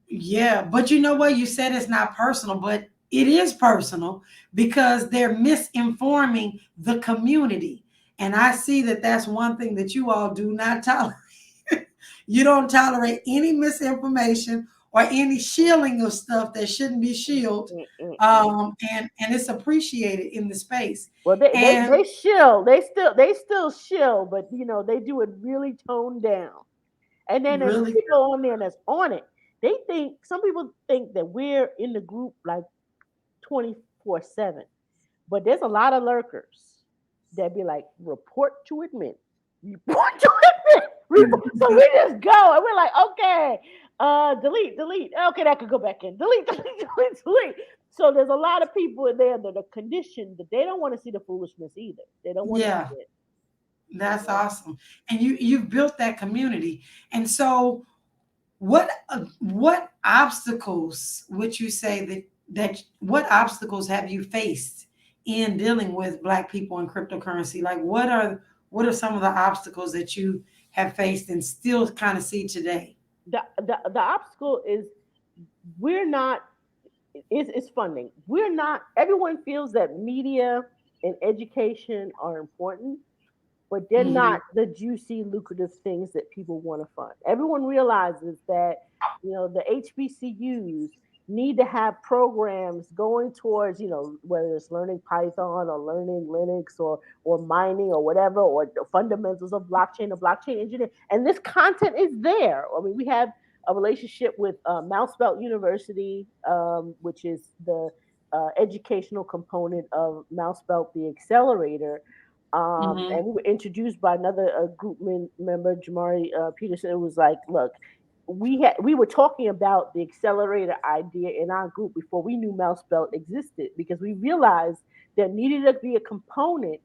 Yeah, but you know what? You said it's not personal, but it is personal because they're misinforming the community. And I see that that's one thing that you all do not tolerate. You don't tolerate any misinformation or any shielding of stuff that shouldn't be shielded. Mm-mm-mm. And it's appreciated in the space. Well, they, they And they shill. They still shill, but they do it really toned down. And then there's really, people on there that's on it. Some people think that we're in the group like 24/7, but there's a lot of lurkers that be like, report to admin, report to admin. So we just go and we're like, okay, delete, delete. Okay, that could go back in. Delete, delete, delete, delete. So there's a lot of people in there that are conditioned that they don't want to see the foolishness either. They don't want to yeah, see it. that's awesome. And you've built that community. And so what obstacles would you say that what obstacles have you faced in dealing with Black people in cryptocurrency? Like what are some of the obstacles that you have faced and still kind of see today? The obstacle is we're not is funding. We're not. Everyone feels that media and education are important, but they're Hmm. not the juicy, lucrative things that people want to fund. Everyone realizes that the HBCUs need to have programs going towards whether it's learning Python or learning Linux or mining or whatever or the fundamentals of blockchain or blockchain engineering. And this content is there. I mean, we have a relationship with Mouse Belt University, which is the educational component of Mouse Belt, the accelerator, Hmm. and we were introduced by another group member, Jamari Peterson. It was like, look, we were talking about the accelerator idea in our group before we knew Mouse Belt existed because we realized there needed to be a component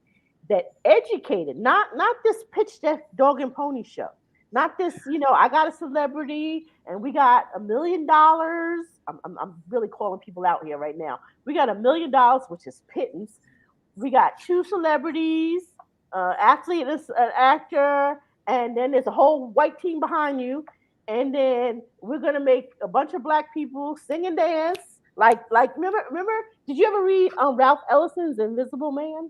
that educated, not this pitch deck dog and pony show, not this, I got a celebrity and we got $1 million. I'm really calling people out here right now. We got $1 million, which is pittance. We got two celebrities, athlete, an actor, and then there's a whole white team behind you. And then we're gonna make a bunch of black people sing and dance. Like remember? Did you ever read Ralph Ellison's Invisible Man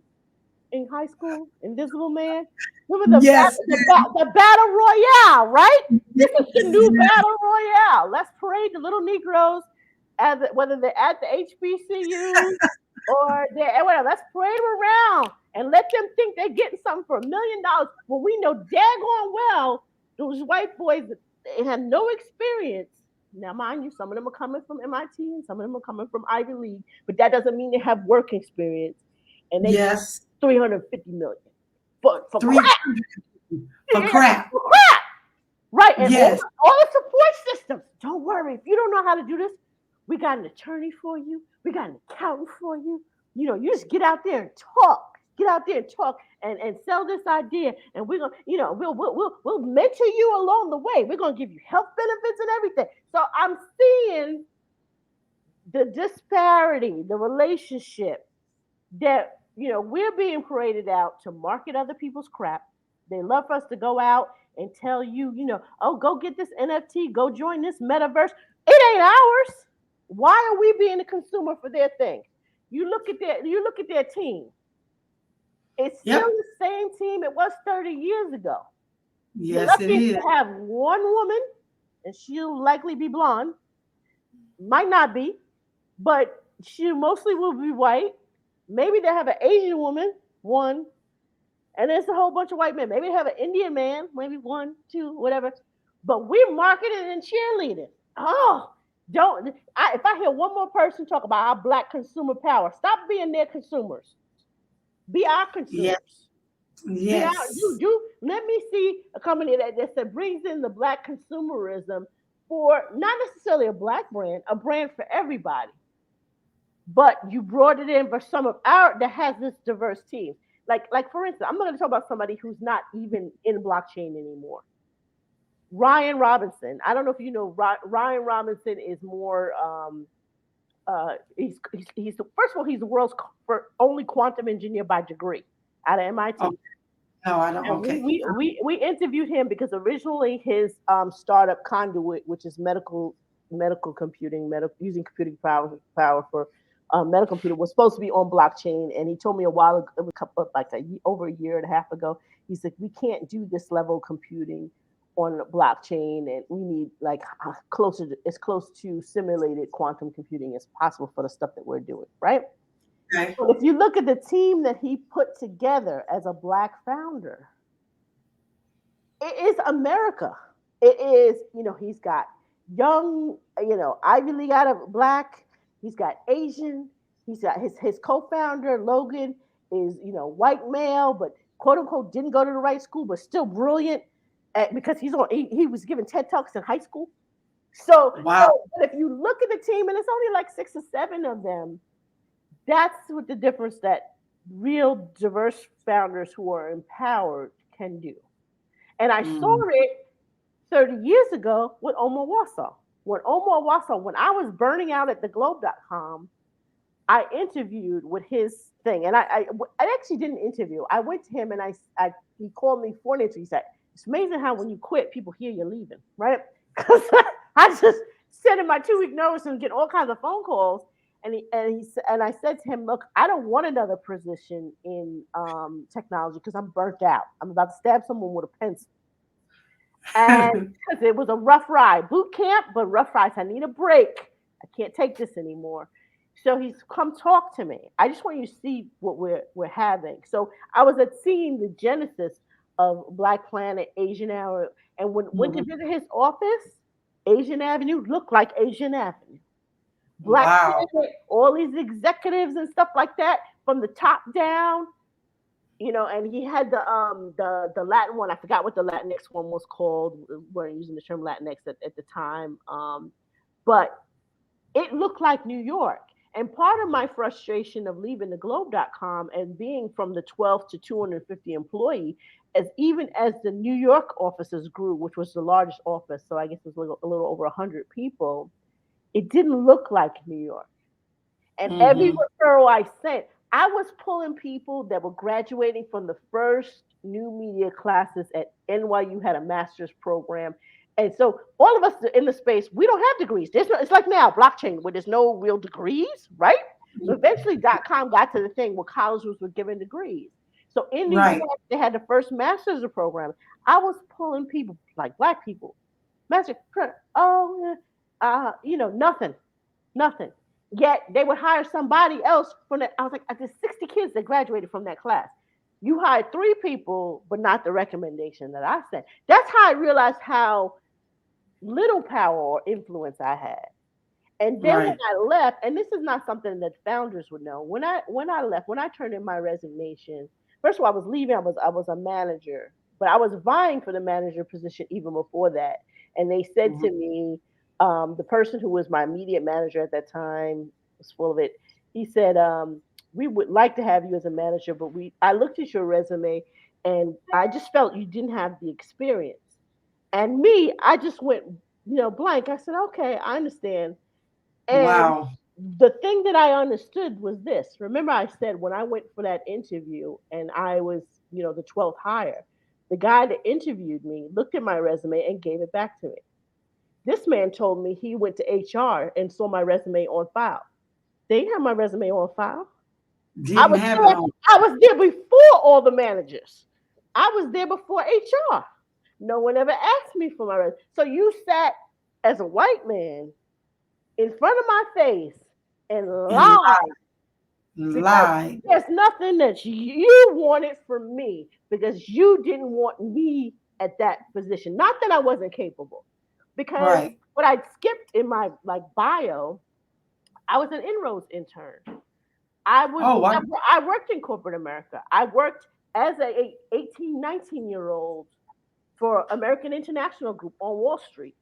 in high school? Invisible Man. Remember Yes, the battle royale, right? yes, This is the new yes, battle royale. Let's parade the little Negroes, whether they're at the HBCU or they're whatever. Let's parade them around and let them think they're getting something for $1 million. Well, we know daggone well those white boys they had no experience. Now, mind you, some of them are coming from MIT and some of them are coming from Ivy League, but that doesn't mean they have work experience. And they get yes. 350 million for Three crap. for Yeah, crap. for crap. Right. And all, Yes, all the support systems. Don't worry. If you don't know how to do this, we got an attorney for you. We got an accountant for you. You just get out there and talk. Get out there and talk and sell this idea. And we're gonna, we'll mentor you along the way. We're gonna give you health benefits and everything. So I'm seeing the disparity, the relationship that we're being paraded out to market other people's crap. They love for us to go out and tell you, oh, go get this NFT, go join this metaverse. It ain't ours. Why are we being the consumer for their thing? You look at their team. It's still yep, the same team it was 30 years ago. You're yes, it lucky is. to have one woman, and she'll likely be blonde. Might not be, but she mostly will be white. Maybe they have an Asian woman, one, and there's a whole bunch of white men. Maybe they have an Indian man, maybe one, two, whatever. But we're marketing and cheerleading. Oh, don't! If I hear one more person talk about our black consumer power, stop being their consumers. Be our Yes, consumers. Be out. You yes, do. Let me see a company that brings in the black consumerism for not necessarily a black brand, a brand for everybody, but you brought it in for some of our that has this diverse team. Like for instance, I'm going to talk about somebody who's not even in blockchain anymore. Ryan Robinson. I don't know if you know Ryan Robinson is more. He's first of all he's the world's only quantum engineer by degree out of oh, MIT. no, I don't. And Okay. we interviewed him because originally his startup Conduit, which is medical computing, using computing power for medical computer, was supposed to be on blockchain. And he told me a while ago, it was a couple like over a year and a half ago. He said we can't do this level of computing on blockchain, and we need like as close to simulated quantum computing as possible for the stuff that we're doing, right? Okay. But if you look at the team that he put together as a black founder, it is America. It is, he's got young, Ivy League out of black. He's got Asian. He's got his co-founder Logan is, white male, but quote unquote didn't go to the right school, but still brilliant because he was giving TED talks in high school. So Wow. but if you look at the team, and it's only like 6 or 7 of them, that's what the difference that real diverse founders who are empowered can do. And I saw Mm, it 30 years ago with Omar Warshaw. When I was burning out at theglobe.com, I interviewed with his thing. And I actually didn't interview. I went to him and I he called me for an interview. He said, "It's amazing how when you quit, people hear you're leaving, right?" Because I just sent in my 2 week notice and get all kinds of phone calls. And I said to him, "Look, I don't want another position in technology because I'm burnt out. I'm about to stab someone with a pencil." And because it was a rough ride, boot camp, but rough rides. I need a break. I can't take this anymore. So he's come talk to me. I just want you to see what we're having. So I was at seeing the genesis of Black Planet, Asian Hour, and when went to Mhm. visit his office, Asian Avenue looked like Asian Avenue. Black Wow. Planet, all these executives and stuff like that, from the top down, and he had the Latin one. I forgot what the Latinx one was called. We weren't using the term Latinx at the time, but it looked like New York. And part of my frustration of leaving the Globe.com and being from the 12 to 250 employee, as even as the New York offices grew, which was the largest office, so I guess it was a little over 100 people, it didn't look like New York. And every Hmm. referral I sent, I was pulling people that were graduating from the first new media classes at NYU had a master's program. And so all of us in the space, we don't have degrees. It's like now blockchain where there's no real degrees, right? So eventually .com got to the thing where colleges were giving degrees. So in New Right. York, they had the first master's program. I was pulling people like black people, master, oh, nothing. Nothing. Yet they would hire somebody else from that. I was like, there's 60 kids that graduated from that class. You hired 3 people, but not the recommendation that I sent. That's how I realized how little power or influence I had. And then when Right. I left, and this is not something that founders would know. When I left, when I turned in my resignation, first of all, I was leaving. I was a manager, but I was vying for the manager position even before that. And they said Mhm. to me, the person who was my immediate manager at that time was full of it. He said, "We would like to have you as a manager, but I looked at your resume, and I just felt you didn't have the experience." And me, I just went, blank. I said, "Okay, I understand." And Wow. the thing that I understood was this. Remember, I said when I went for that interview and I was, the 12th hire, the guy that interviewed me looked at my resume and gave it back to me. This man told me he went to HR and saw my resume on file. They didn't have my resume on file. I Didn't was have it there, on. I was there before all the managers. I was there before HR. No one ever asked me for my resume. So you sat as a white man in front of my face and And lied because lied. there's nothing that you wanted from me because you didn't want me at that position. Not that I wasn't capable, because Right. what I skipped in my like bio, I was an inroads intern. Oh, wow. I worked in corporate America. I worked as a 18, 19-year old for American International Group on Wall Street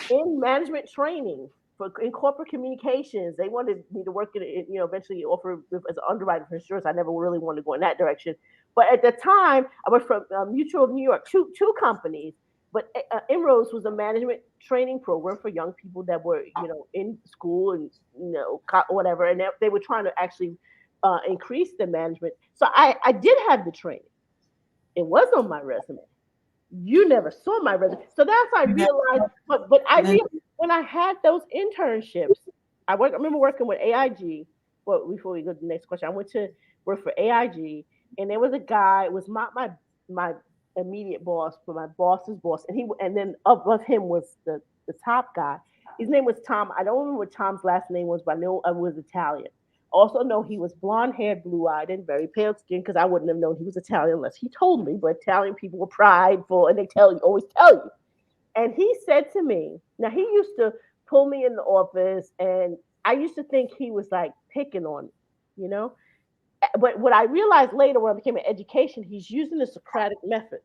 in management training for in corporate communications. They wanted me to work eventually offer as an underwriter for insurance. I never really wanted to go in that direction. But at the time, I worked for Mutual of New York, two companies. But Inroads was a management training program for young people that were, in school and, whatever. And they were trying to actually increase the management. So I did have the training. It was on my resume. You never saw my resume. So that's how I You never. realized. But I Then. realized when I had those internships, I remember working with AIG. Well, before we go to the next question, I went to work for AIG, and there was a guy. It was my immediate boss, but my boss's boss, and then above him was the top guy. His name was Tom. I don't remember what Tom's last name was, but I know it was Italian. Also know he was blonde haired, blue eyed, and very pale skinned because I wouldn't have known he was Italian unless he told me. But Italian people were prideful and they always tell you. And he said to me, now he used to pull me in the office and I used to think he was like picking on me, you know? But what I realized later when I became an education, he's using the Socratic method.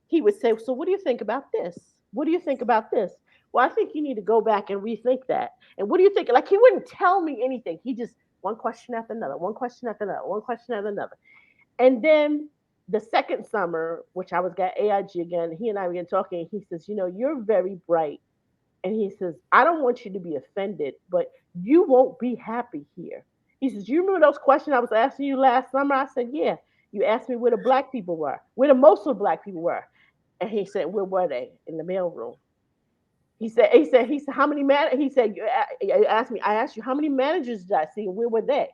He would say, "So what do you think about this? What do you think about this? Well, I think you need to go back and rethink that. And what do you think?" Like he wouldn't tell me anything. He just one question after another, one question after another, one question after another. And then the second summer, which I was at AIG again, he and I began talking. And he says, "You're very bright." And he says, "I don't want you to be offended, but you won't be happy here." He says, "You remember those questions I was asking you last summer?" I said, "Yeah." You asked me where the black people were, where the most of the black people were. And he said, where were they? In the mailroom. He said, how many he said, you asked me, I asked you, how many managers did I see and where were they?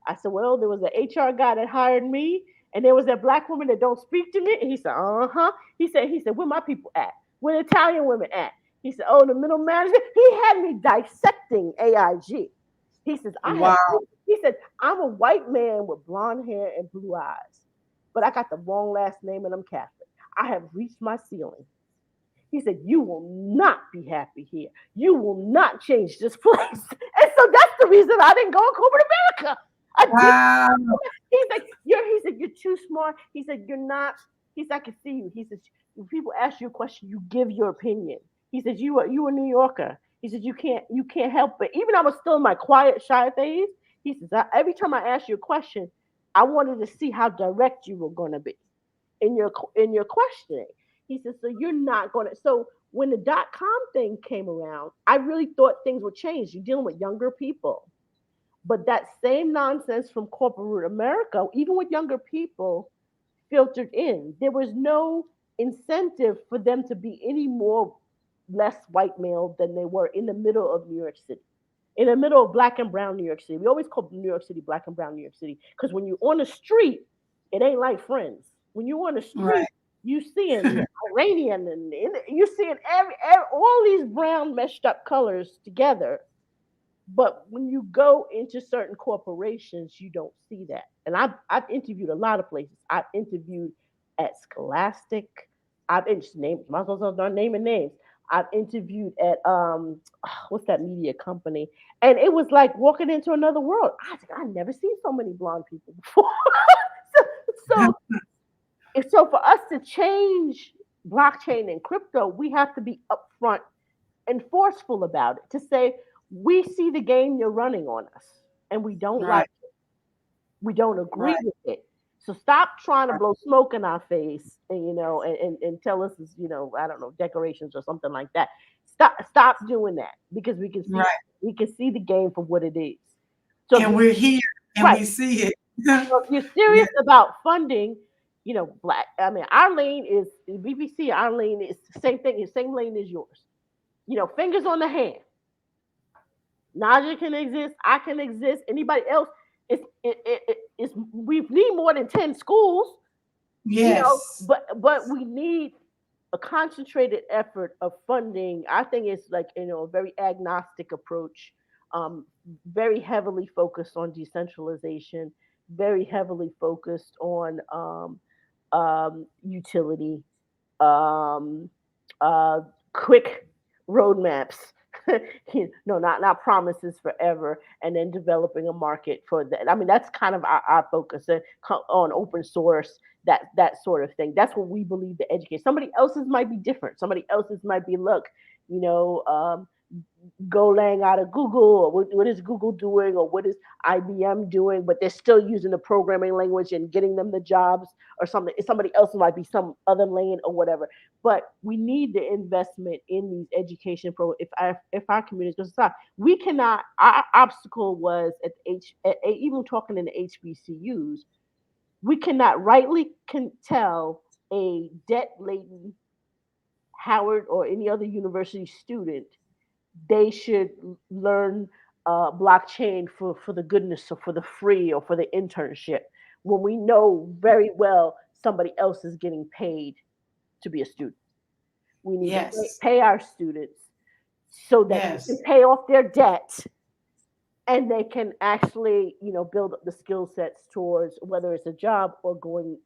I said, well, there was an HR guy that hired me and there was that black woman that don't speak to me. And he said, uh-huh. He said, where my people at? Where the Italian women at? He said, oh, the middle manager. He had me dissecting AIG. He says, Wow. he said, I'm a white man with blonde hair and blue eyes, but I got the wrong last name and I'm Catholic. I have reached my ceiling. He said, you will not be happy here. You will not change this place. And so that's the reason I didn't go in corporate America. I did. Wow. He said, you're too smart. He said, you're not. He said, I can see you. He said, when people ask you a question, you give your opinion. He said, you a New Yorker. He said, you can't help it. Even I was still in my quiet, shy phase. He says, every time I ask you a question, I wanted to see how direct you were going to be in your questioning. He said, so you're not going to. So when the .com thing came around, I really thought things would change. You're dealing with younger people, but that same nonsense from corporate America, even with younger people, filtered in. There was no incentive for them to be any more less white male than they were in the middle of New York City. In the middle of black and brown New York City. We always call New York City black and brown New York City because when you're on the street, it ain't like Friends. When you're on the street, Right. you seeing the Iranian and you seeing all these brown meshed up colors together. But when you go into certain corporations, you don't see that. And I've interviewed a lot of places. I've interviewed at Scholastic. Just named might as well start naming names. I've interviewed at what's that media company, and it was like walking into another world. I've never seen so many blonde people before. so, so so for us to change blockchain and crypto, we have to be upfront and forceful about it to say we see the game you're running on us and we don't like Right. it. We don't agree Right. with it. So stop trying to blow smoke in our face and and tell us it's, I don't know, decorations or something like that. Stop doing that because Right. we can see the game for what it is. So if And you we're here and right, we see it. so if you're Yeah. serious about funding, black I mean our lane is BBC, our lane is the same thing, the same lane as yours. Fingers on the hand. Najah can exist. I can exist. Anybody else? It's we need more than 10 schools, Yes. but we need a concentrated effort of funding. I think it's like a very agnostic approach, very heavily focused on decentralization, very heavily focused on utility, um, uh, quick roadmaps. Not promises forever, and then developing a market for that. I mean, that's kind of our focus on open source, that sort of thing. That's what we believe to educate. Somebody else's might be different. Somebody else's might be, look, you know, um, Golang out of Google, or what is Google doing, or what is IBM doing, but they're still using the programming language and getting them the jobs or something. Somebody else might be some other lane or whatever. But we need the investment in these education programs. If our community is going to stop, we cannot. Our obstacle was even talking in the HBCUs, we cannot rightly can tell a debt laden Howard or any other university student they should learn blockchain for the goodness or for the free or for the internship when we know very well somebody else is getting paid to be a student. We need to Yes. pay our students so that they can Yes. pay off their debt and they can actually build up the skill sets towards whether it's a job or going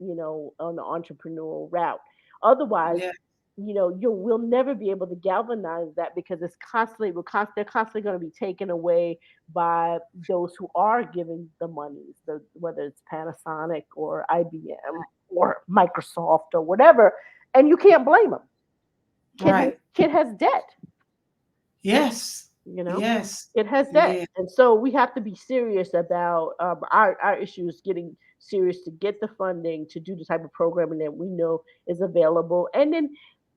on the entrepreneurial route. Otherwise, Yeah. you will never be able to galvanize that because they're constantly going to be taken away by those who are giving the monies, whether it's Panasonic or IBM or Microsoft or whatever, and you can't blame them. Right. Kid has debt, Yes. you know. Yes. It has debt, Yeah. and so we have to be serious about our issues. Getting serious to get the funding to do the type of programming that we know is available, and then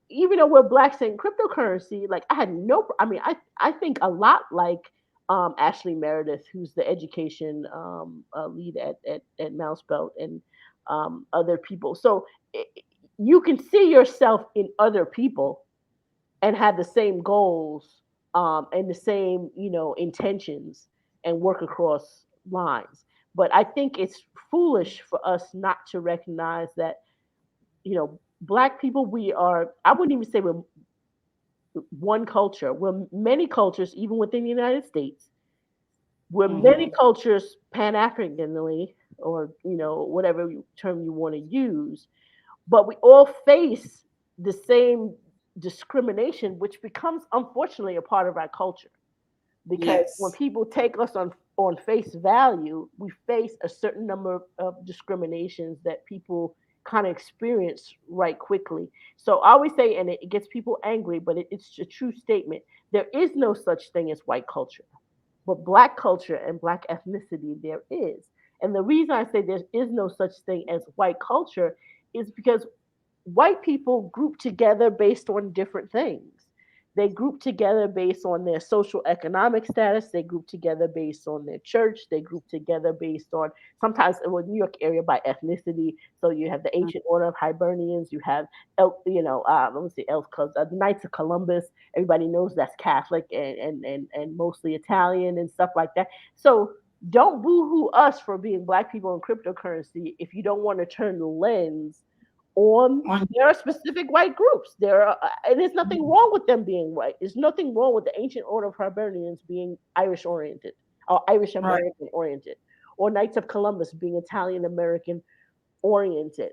even though we're black saying cryptocurrency, like I had no, I mean, I think a lot like Ashley Meredith, who's the education lead at Mouse Belt, and other people. So you can see yourself in other people and have the same goals, and the same, intentions, and work across lines. But I think it's foolish for us not to recognize that, black people, we are, I wouldn't even say we're one culture. We're many cultures, even within the United States. We're many Mhm. cultures pan Africanly, or, whatever term you want to use, but we all face the same discrimination, which becomes, unfortunately, a part of our culture. Because when Yes. people take us on face value, we face a certain number of discriminations that people kind of experience right quickly. So I always say, and it gets people angry, but it's a true statement. There is no such thing as white culture, but black culture and black ethnicity there is. And the reason I say there is no such thing as white culture is because white people group together based on different things. They group together based on their social economic status. They group together based on their church. They group together based on, sometimes in the New York area, by ethnicity. So you have the Ancient Order of Hibernians. You have let me see, Elf Clubs, the Knights of Columbus. Everybody knows that's Catholic and mostly Italian and stuff like that. So don't boohoo us for being black people in cryptocurrency if you don't want to turn the lens on. On There are specific white groups. There are, and there's nothing wrong with them being white. There's nothing wrong with the Ancient Order of Hibernians being Irish oriented, or Irish right. American oriented, or Knights of Columbus being Italian American oriented.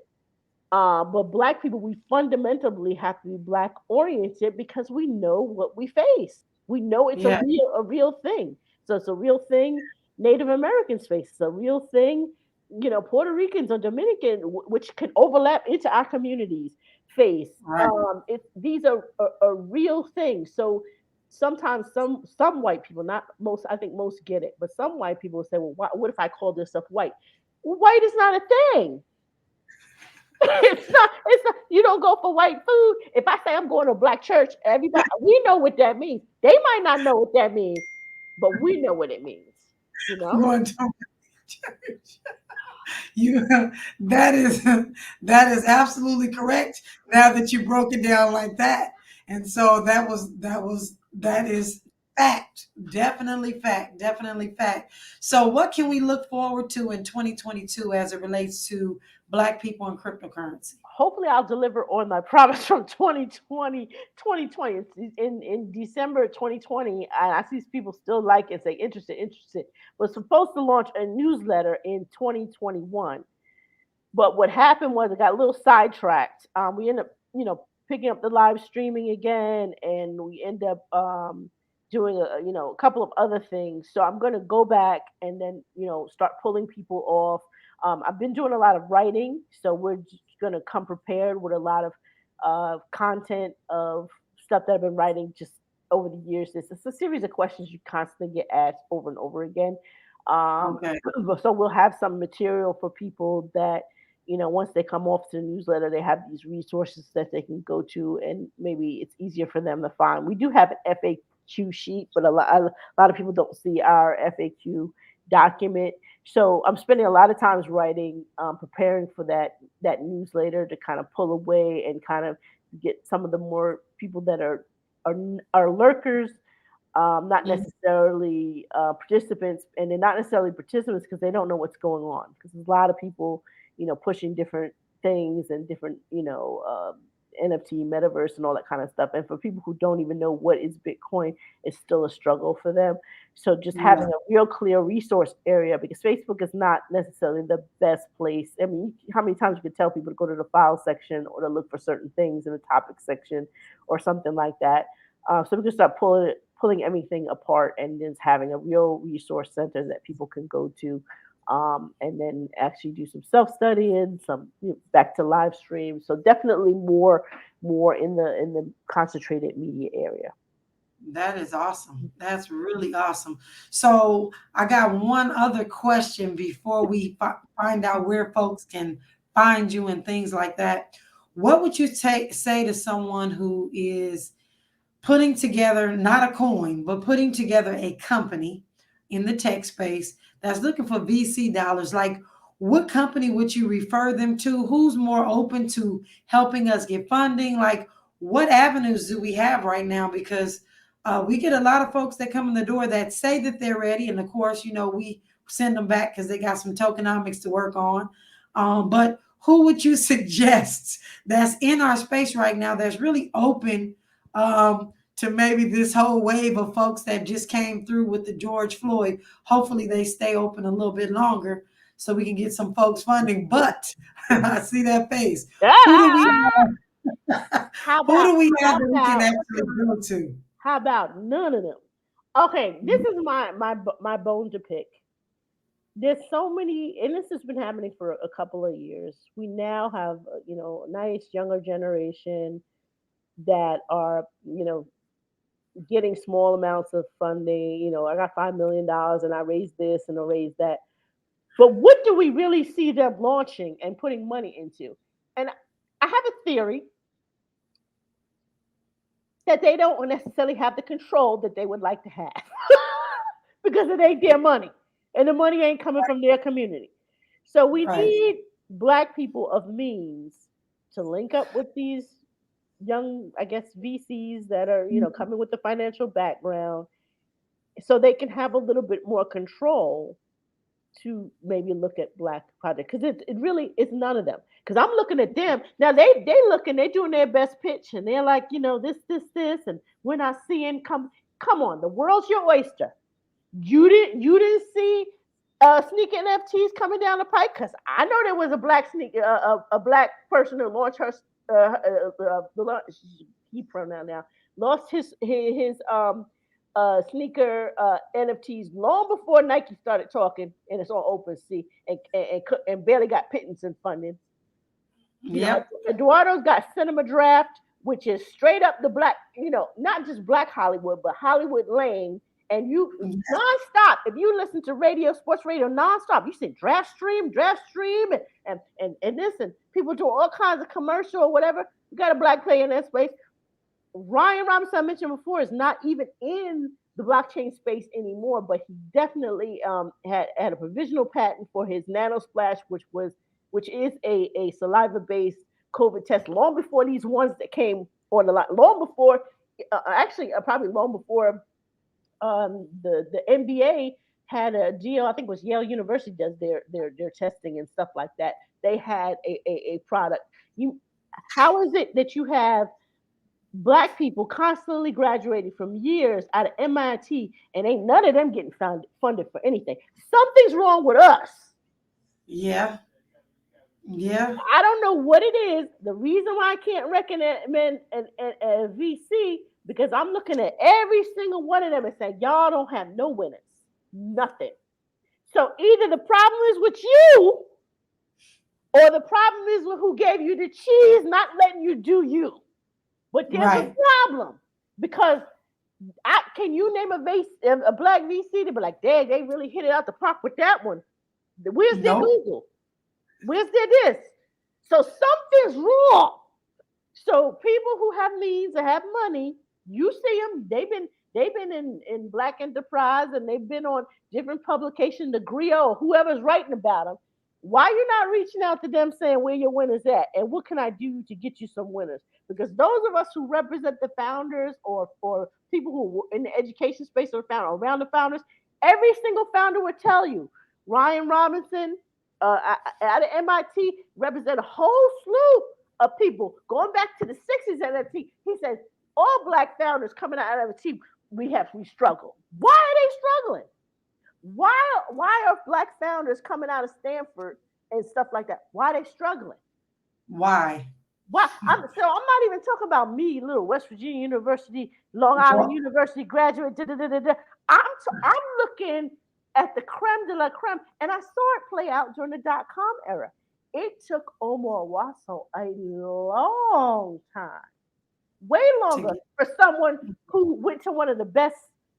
But black people, we fundamentally have to be black oriented because we know what we face. We know it's Yeah. a real thing. So it's a real thing. Native Americans face. It's a real thing. Puerto Ricans or Dominican, which can overlap into our communities, face. Right. These are a real thing. So sometimes some white people, not most, I think most get it, but some white people say, well, what if I call this stuff white? White is not a thing. It's not, you don't go for white food. If I say I'm going to a black church, everybody, we know what that means. They might not know what that means, but we know what it means, you know? Going to church. You that is absolutely correct. Now that you broke it down like that, and so that is fact. Definitely fact. Definitely fact. So, what can we look forward to in 2022 as it relates to Black people and cryptocurrency? Hopefully I'll deliver on my promise from 2020. 2020 in December 2020, and I see people still like it, say interested, was supposed to launch a newsletter in 2021. But what happened was it got a little sidetracked. We ended up, picking up the live streaming again, and we end up doing a couple of other things. So I'm going to go back and then, start pulling people off. I've been doing a lot of writing, so we're just going to come prepared with a lot of content of stuff that I've been writing just over the years. It's a series of questions you constantly get asked over and over again. Um, Okay. so we'll have some material for people that, once they come off to the newsletter, they have these resources that they can go to, and maybe it's easier for them to find. We do have an FAQ sheet, but a lot of people don't see our FAQ document. So I'm spending a lot of times writing, preparing for that newsletter to kind of pull away and kind of get some of the more people that are are lurkers, not Mhm. necessarily participants, and they're not necessarily participants because they don't know what's going on. Because there's a lot of people, pushing different things and different, NFT, metaverse, and all that kind of stuff. And for people who don't even know what is Bitcoin, it's still a struggle for them. So just having Yeah. a real clear resource area, because Facebook is not necessarily the best place. I mean, how many times you could tell people to go to the file section or to look for certain things in the topic section or something like that. So we can start pulling everything apart and just having a real resource center that people can go to, and then actually do some self studying, some, back to live stream. So definitely more in the concentrated media area. That is awesome. That's really awesome. So, I got one other question before we find out where folks can find you and things like that. What would you say to someone who is putting together not a coin, but putting together a company in the tech space that's looking for VC dollars? Like, what company would you refer them to? Who's more open to helping us get funding? Like, what avenues do we have right now? Because we get a lot of folks that come in the door that say that they're ready. And of course, we send them back because they got some tokenomics to work on. But who would you suggest that's in our space right now that's really open to maybe this whole wave of folks that just came through with the George Floyd? Hopefully, they stay open a little bit longer so we can get some folks funding. But I see that face. Who do we How who about do we have how that we can about actually go to? how about none of them? Okay, this is my bone to pick. There's so many, and this has been happening for a couple of years. We now have a nice younger generation that are getting small amounts of funding. I got $5 million and I raised this and I raised that. But what do we really see them launching and putting money into? And I have a theory that they don't necessarily have the control that they would like to have because it ain't their money and the money ain't coming from their community. So we Right. need black people of means to link up with these young, I guess, VCs that are, coming with the financial background so they can have a little bit more control to maybe look at black projects because it really is none of them. Because I'm looking at them now, they're doing their best pitch and they're like, this, and we're not seeing come on, the world's your oyster. You didn't see sneaker NFTs coming down the pike because I know there was a black sneaker a black person to launch her he pronoun now lost his sneaker NFTs long before Nike started talking, and it's on OpenSea and barely got pittance in funding. Yep. Eduardo's got Cinema Draft, which is straight up the black, not just black Hollywood, but Hollywood lane. And you nonstop, if you listen to radio, sports radio nonstop, you see draft stream, and this, and people do all kinds of commercial or whatever. You got a black player in that space. Ryan Robinson, I mentioned before, is not even in the blockchain space anymore, but he definitely had a provisional patent for his nano splash, which is a saliva based COVID test long before these ones that came on the line, long before, actually probably long before the NBA had a deal. I think it was Yale University does their testing and stuff like that. They had a product. You, how is it that you have black people constantly graduating from years out of MIT and ain't none of them getting funded for anything? Something's wrong with us. Yeah. Yeah. I don't know what it is. The reason why I can't recommend a VC because I'm looking at every single one of them and saying y'all don't have no winners, nothing. So either the problem is with you, or the problem is with who gave you the cheese, not letting you do you. But there's a Right. problem because can you name a black VC to be like, dang, they really hit it out the park with that one. Where's their Nope. Google? Where's their this? So something's wrong. So people who have means or have money, you see them. They've been in Black Enterprise and they've been on different publications. The Griot or whoever's writing about them. Why you not reaching out to them saying where your winners at and what can I do to get you some winners? Because those of us who represent the founders or people who were in the education space or found around the founders, every single founder would tell you Ryan Robinson out of MIT represent a whole slew of people going back to the 60s at MIT. He says all black founders coming out of MIT, we struggle. Why are they struggling? Why are black founders coming out of Stanford and stuff like that? Why are they struggling? Why? Why? I'm not even talking about me, little West Virginia University, Long Island Well, University graduate. Da, da, da, da, da. I'm looking at the creme de la creme, and I saw it play out during the .com era. It took Omar Wasso a long time, way to longer get for someone who went to one of the best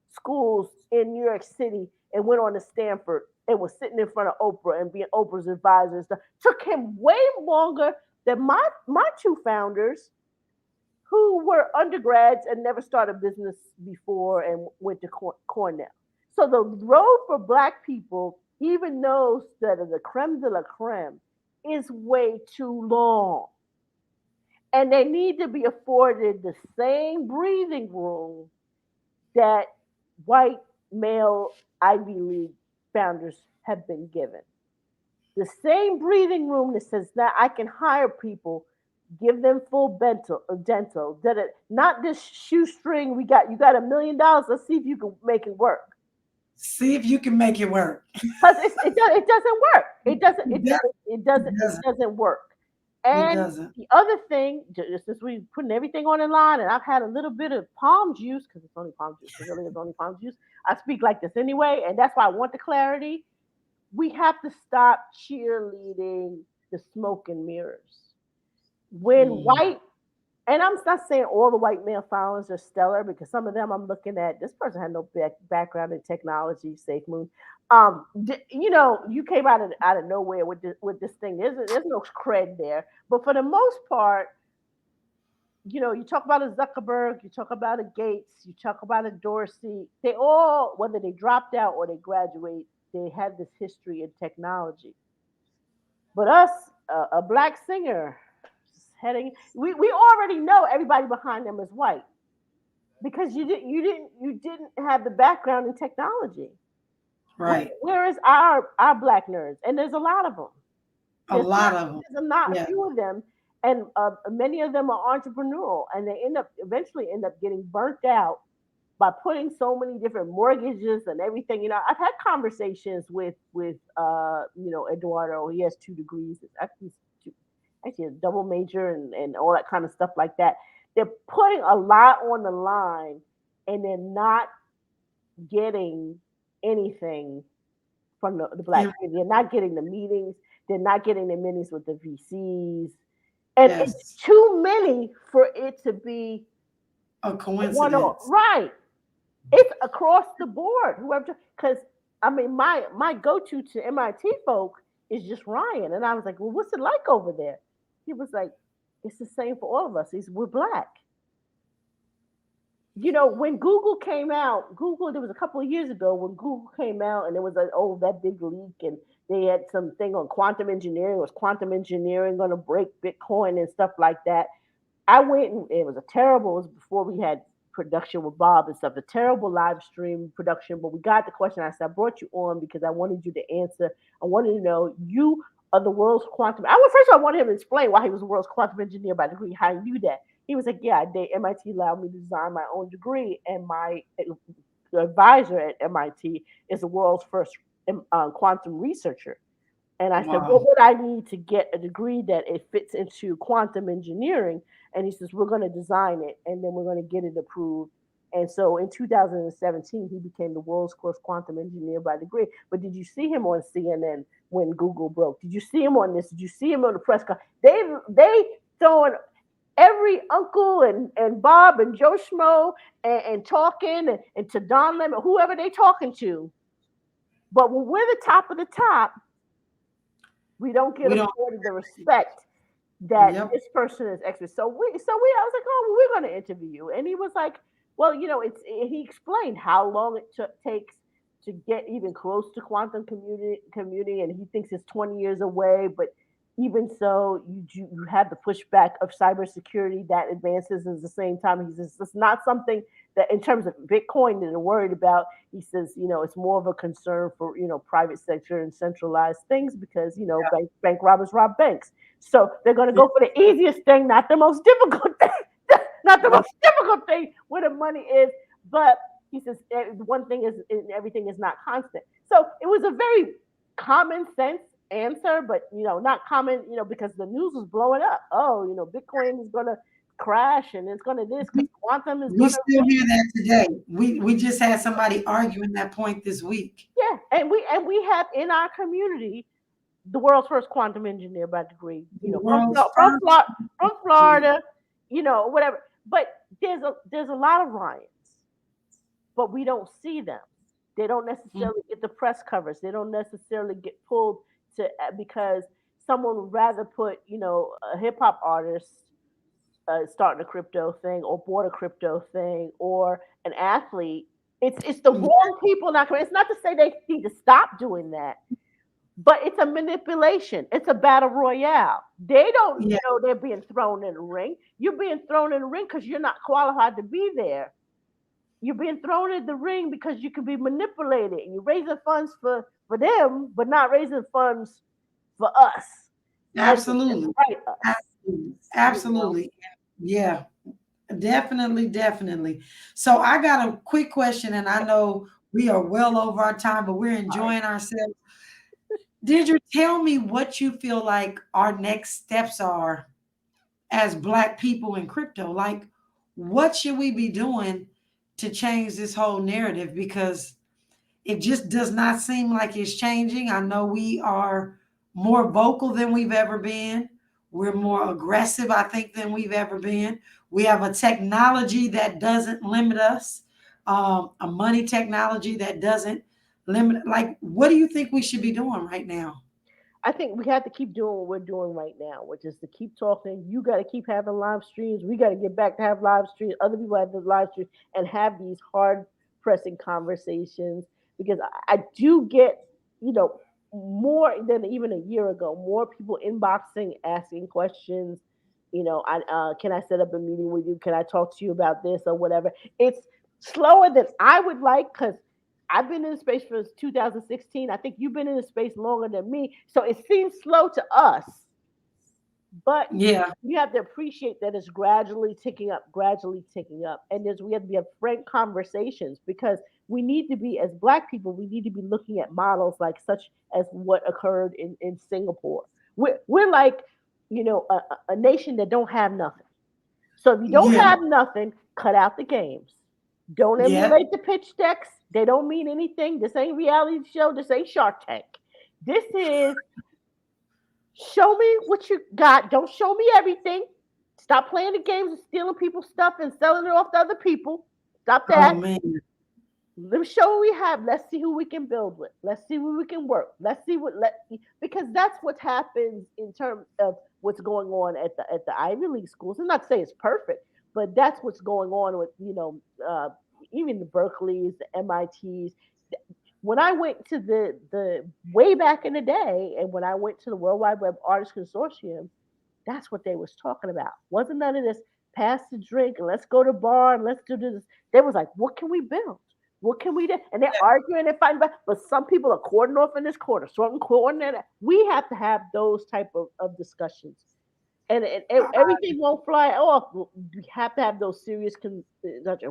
schools in New York City and went on to Stanford and was sitting in front of Oprah and being Oprah's advisor and stuff. Took him way longer than my two founders who were undergrads and never started business before and went to Cornell. So the road for black people even those that are the creme de la creme, is way too long. And they need to be afforded the same breathing room that white male Ivy League founders have been given. The same breathing room that says that I can hire people, give them full dental, that it, not this shoestring. We got you got $1 million. Let's see if you can make it work. See if you can make it work. Because it doesn't work. It doesn't It it, does- it doesn't work. It And doesn't. the other thing, just as we putting everything on the line, and I've had a little bit of palm juice because it's only palm juice. It really is only palm juice. I speak like this anyway, and that's why I want the clarity. We have to stop cheerleading the smoke and mirrors. When Mm. white, and I'm not saying all the white male founders are stellar because some of them I'm looking at, this person had no background in technology, safe moon. You came out of nowhere with this thing. There's no cred there, but for the most part, you talk about a Zuckerberg, you talk about a Gates, you talk about a Dorsey. They all, whether they dropped out or they graduate, they had this history in technology. But us, a black singer, heading, we already know everybody behind them is white because you didn't have the background in technology. Right. Where is our black nerds? And there's a lot of them. A lot of them. There's not a Yeah. few of them, and many of them are entrepreneurial, and they eventually end up getting burnt out by putting so many different mortgages and everything. I've had conversations with Eduardo. He has 2 degrees. Actually a double major and all that kind of stuff like that. They're putting a lot on the line, and they're not getting anything from the black And community. They're not getting the meetings. They're not getting the meetings with the VCs, and it's yes, too many for it to be a a one off. coincidence. Right? It's across the board. Whoever, because I mean, my go to MIT folk is just Ryan, and I was like, well, what's it like over there? He was like, it's the same for all of us. We're black. When Google came out, Google, there was a couple of years ago when Google came out and there was that big leak and they had something on quantum engineering. Was quantum engineering going to break Bitcoin and stuff like that? I went and it was a terrible, it was before we had production with Bob and stuff, a terrible live stream production. But we got the question. I said, I brought you on because I wanted you to answer. I wanted to know you are the world's quantum. First I wanted him to explain why he was the world's quantum engineer by degree, how he knew that. He was like, yeah, MIT allowed me to design my own degree, and my advisor at MIT is the world's first quantum researcher. And I said, what Wow. would I need to get a degree that it fits into quantum engineering? And he says, we're going to design it and then we're going to get it approved. And so in 2017, he became the world's first quantum engineer by degree. But did you see him on CNN when Google broke? Did you see him on this? Did you see him on the press conference? They throwing every uncle and Bob and Joe Schmo and talking and to Don Lemon, whoever they talking to. But when we're the top of the top, we don't get We don't. afforded the respect that Yep. this person is expert. I was like, oh, well, we're going to interview you, and he was like, well, he explained how long it takes to get even close to quantum community, and he thinks it's 20 years away, but even so, you have the pushback of cybersecurity that advances at the same time. He says it's not something that, in terms of Bitcoin, that they're worried about. He says, it's more of a concern for private sector and centralized things because bank robbers rob banks. So they're going to Yeah. go for the easiest thing, not the most difficult thing, not the Yep. most difficult thing where the money is. But he says one thing is everything is not constant. So it was a very common sense answer, but not common, because the news was blowing up. Oh, Bitcoin is gonna crash and it's gonna this because quantum is We gonna still hear that today. We just had somebody arguing that point this week. yeah, and we have in our community the world's first quantum engineer by degree, The world's first. From Florida, whatever. But there's a lot of Ryans, but we don't see them. They don't necessarily get the press coverage. They don't necessarily get pulled to because someone would rather put a hip hop artist starting a crypto thing or bought a crypto thing or an athlete. It's the wrong people not coming. It's not to say they need to stop doing that, but it's a manipulation. It's a battle royale. They don't Yeah, know they're being thrown in the ring. You're being thrown in the ring because you're not qualified to be there. You're being thrown in the ring because you can be manipulated. And you're raising funds for them, but not raising funds for us and absolutely. fight us. Absolutely. You know, Absolutely. Yeah, definitely, definitely. So I got a quick question, and I know we are well over our time, but we're sorry. enjoying ourselves. Did you tell me what you feel like our next steps are as Black people in crypto? Like, what should we be doing to change this whole narrative? Because it just does not seem like it's changing. I know we are more vocal than we've ever been. We're more aggressive, I think, than we've ever been. We have a technology that doesn't limit us, a money technology that doesn't limit. Like, what do you think we should be doing right now? I think we have to keep doing what we're doing right now, which is to keep talking. You got to keep having live streams. We got to get back to have live streams. Other people have the live streams and have these hard pressing conversations because I do get, you know, more than even a year ago, more people inboxing, asking questions. Can I set up a meeting with you? Can I talk to you about this or whatever? It's slower than I would like because I've been in the space for 2016. I think you've been in the space longer than me. So it seems slow to us, but Yeah, you have to appreciate that it's gradually ticking up, gradually ticking up. And we have to have frank conversations because we need to be, as Black people, we need to be looking at models like such as what occurred in Singapore. We're like, a nation that don't have nothing. So if you don't yeah, have nothing, cut out the games. Don't yeah. emulate the pitch decks. They don't mean anything. This ain't reality show. This ain't Shark Tank. This is show me what you got. Don't show me everything. Stop playing the games and stealing people's stuff and selling it off to other people. Stop Oh that. man, Let's show what we have. Let's see who we can build with. Let's see who we can work. Let's see because that's what happens in terms of what's going on at the Ivy League schools. I'm not saying it's perfect, but that's what's going on with even the Berkeleys, the MITs. When I went to the way back in the day, and when I went to the World Wide Web Artists Consortium, that's what they was talking about. Wasn't none of this pass the drink and let's go to bar and let's do this. They was like, what can we build? What can we do? And they're arguing and fighting back. But some people are cording off in this corner, certain corner. We have to have those type of discussions. And everything won't fly off. We have to have those serious discussions.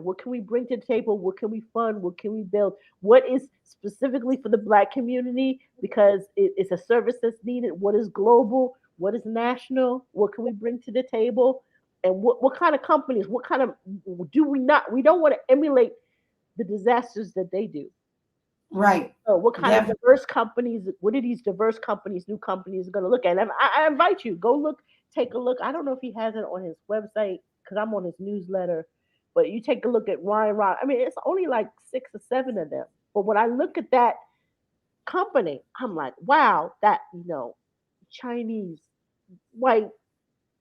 What can we bring to the table? What can we fund? What can we build? What is specifically for the Black community because it's a service that's needed? What is global? What is national? What can we bring to the table? And what kind of companies? What kind of do we not? We don't want to emulate the disasters that they do. right. So what kind of Definitely. diverse companies, what are these diverse companies, new companies are going to look at? And I invite you, go look, take a look. I don't know if he has it on his website because I'm on his newsletter, but you take a look at Ryan Rock. I mean, it's only like 6 or 7 of them. But when I look at that company, I'm like, wow, that, Chinese, white,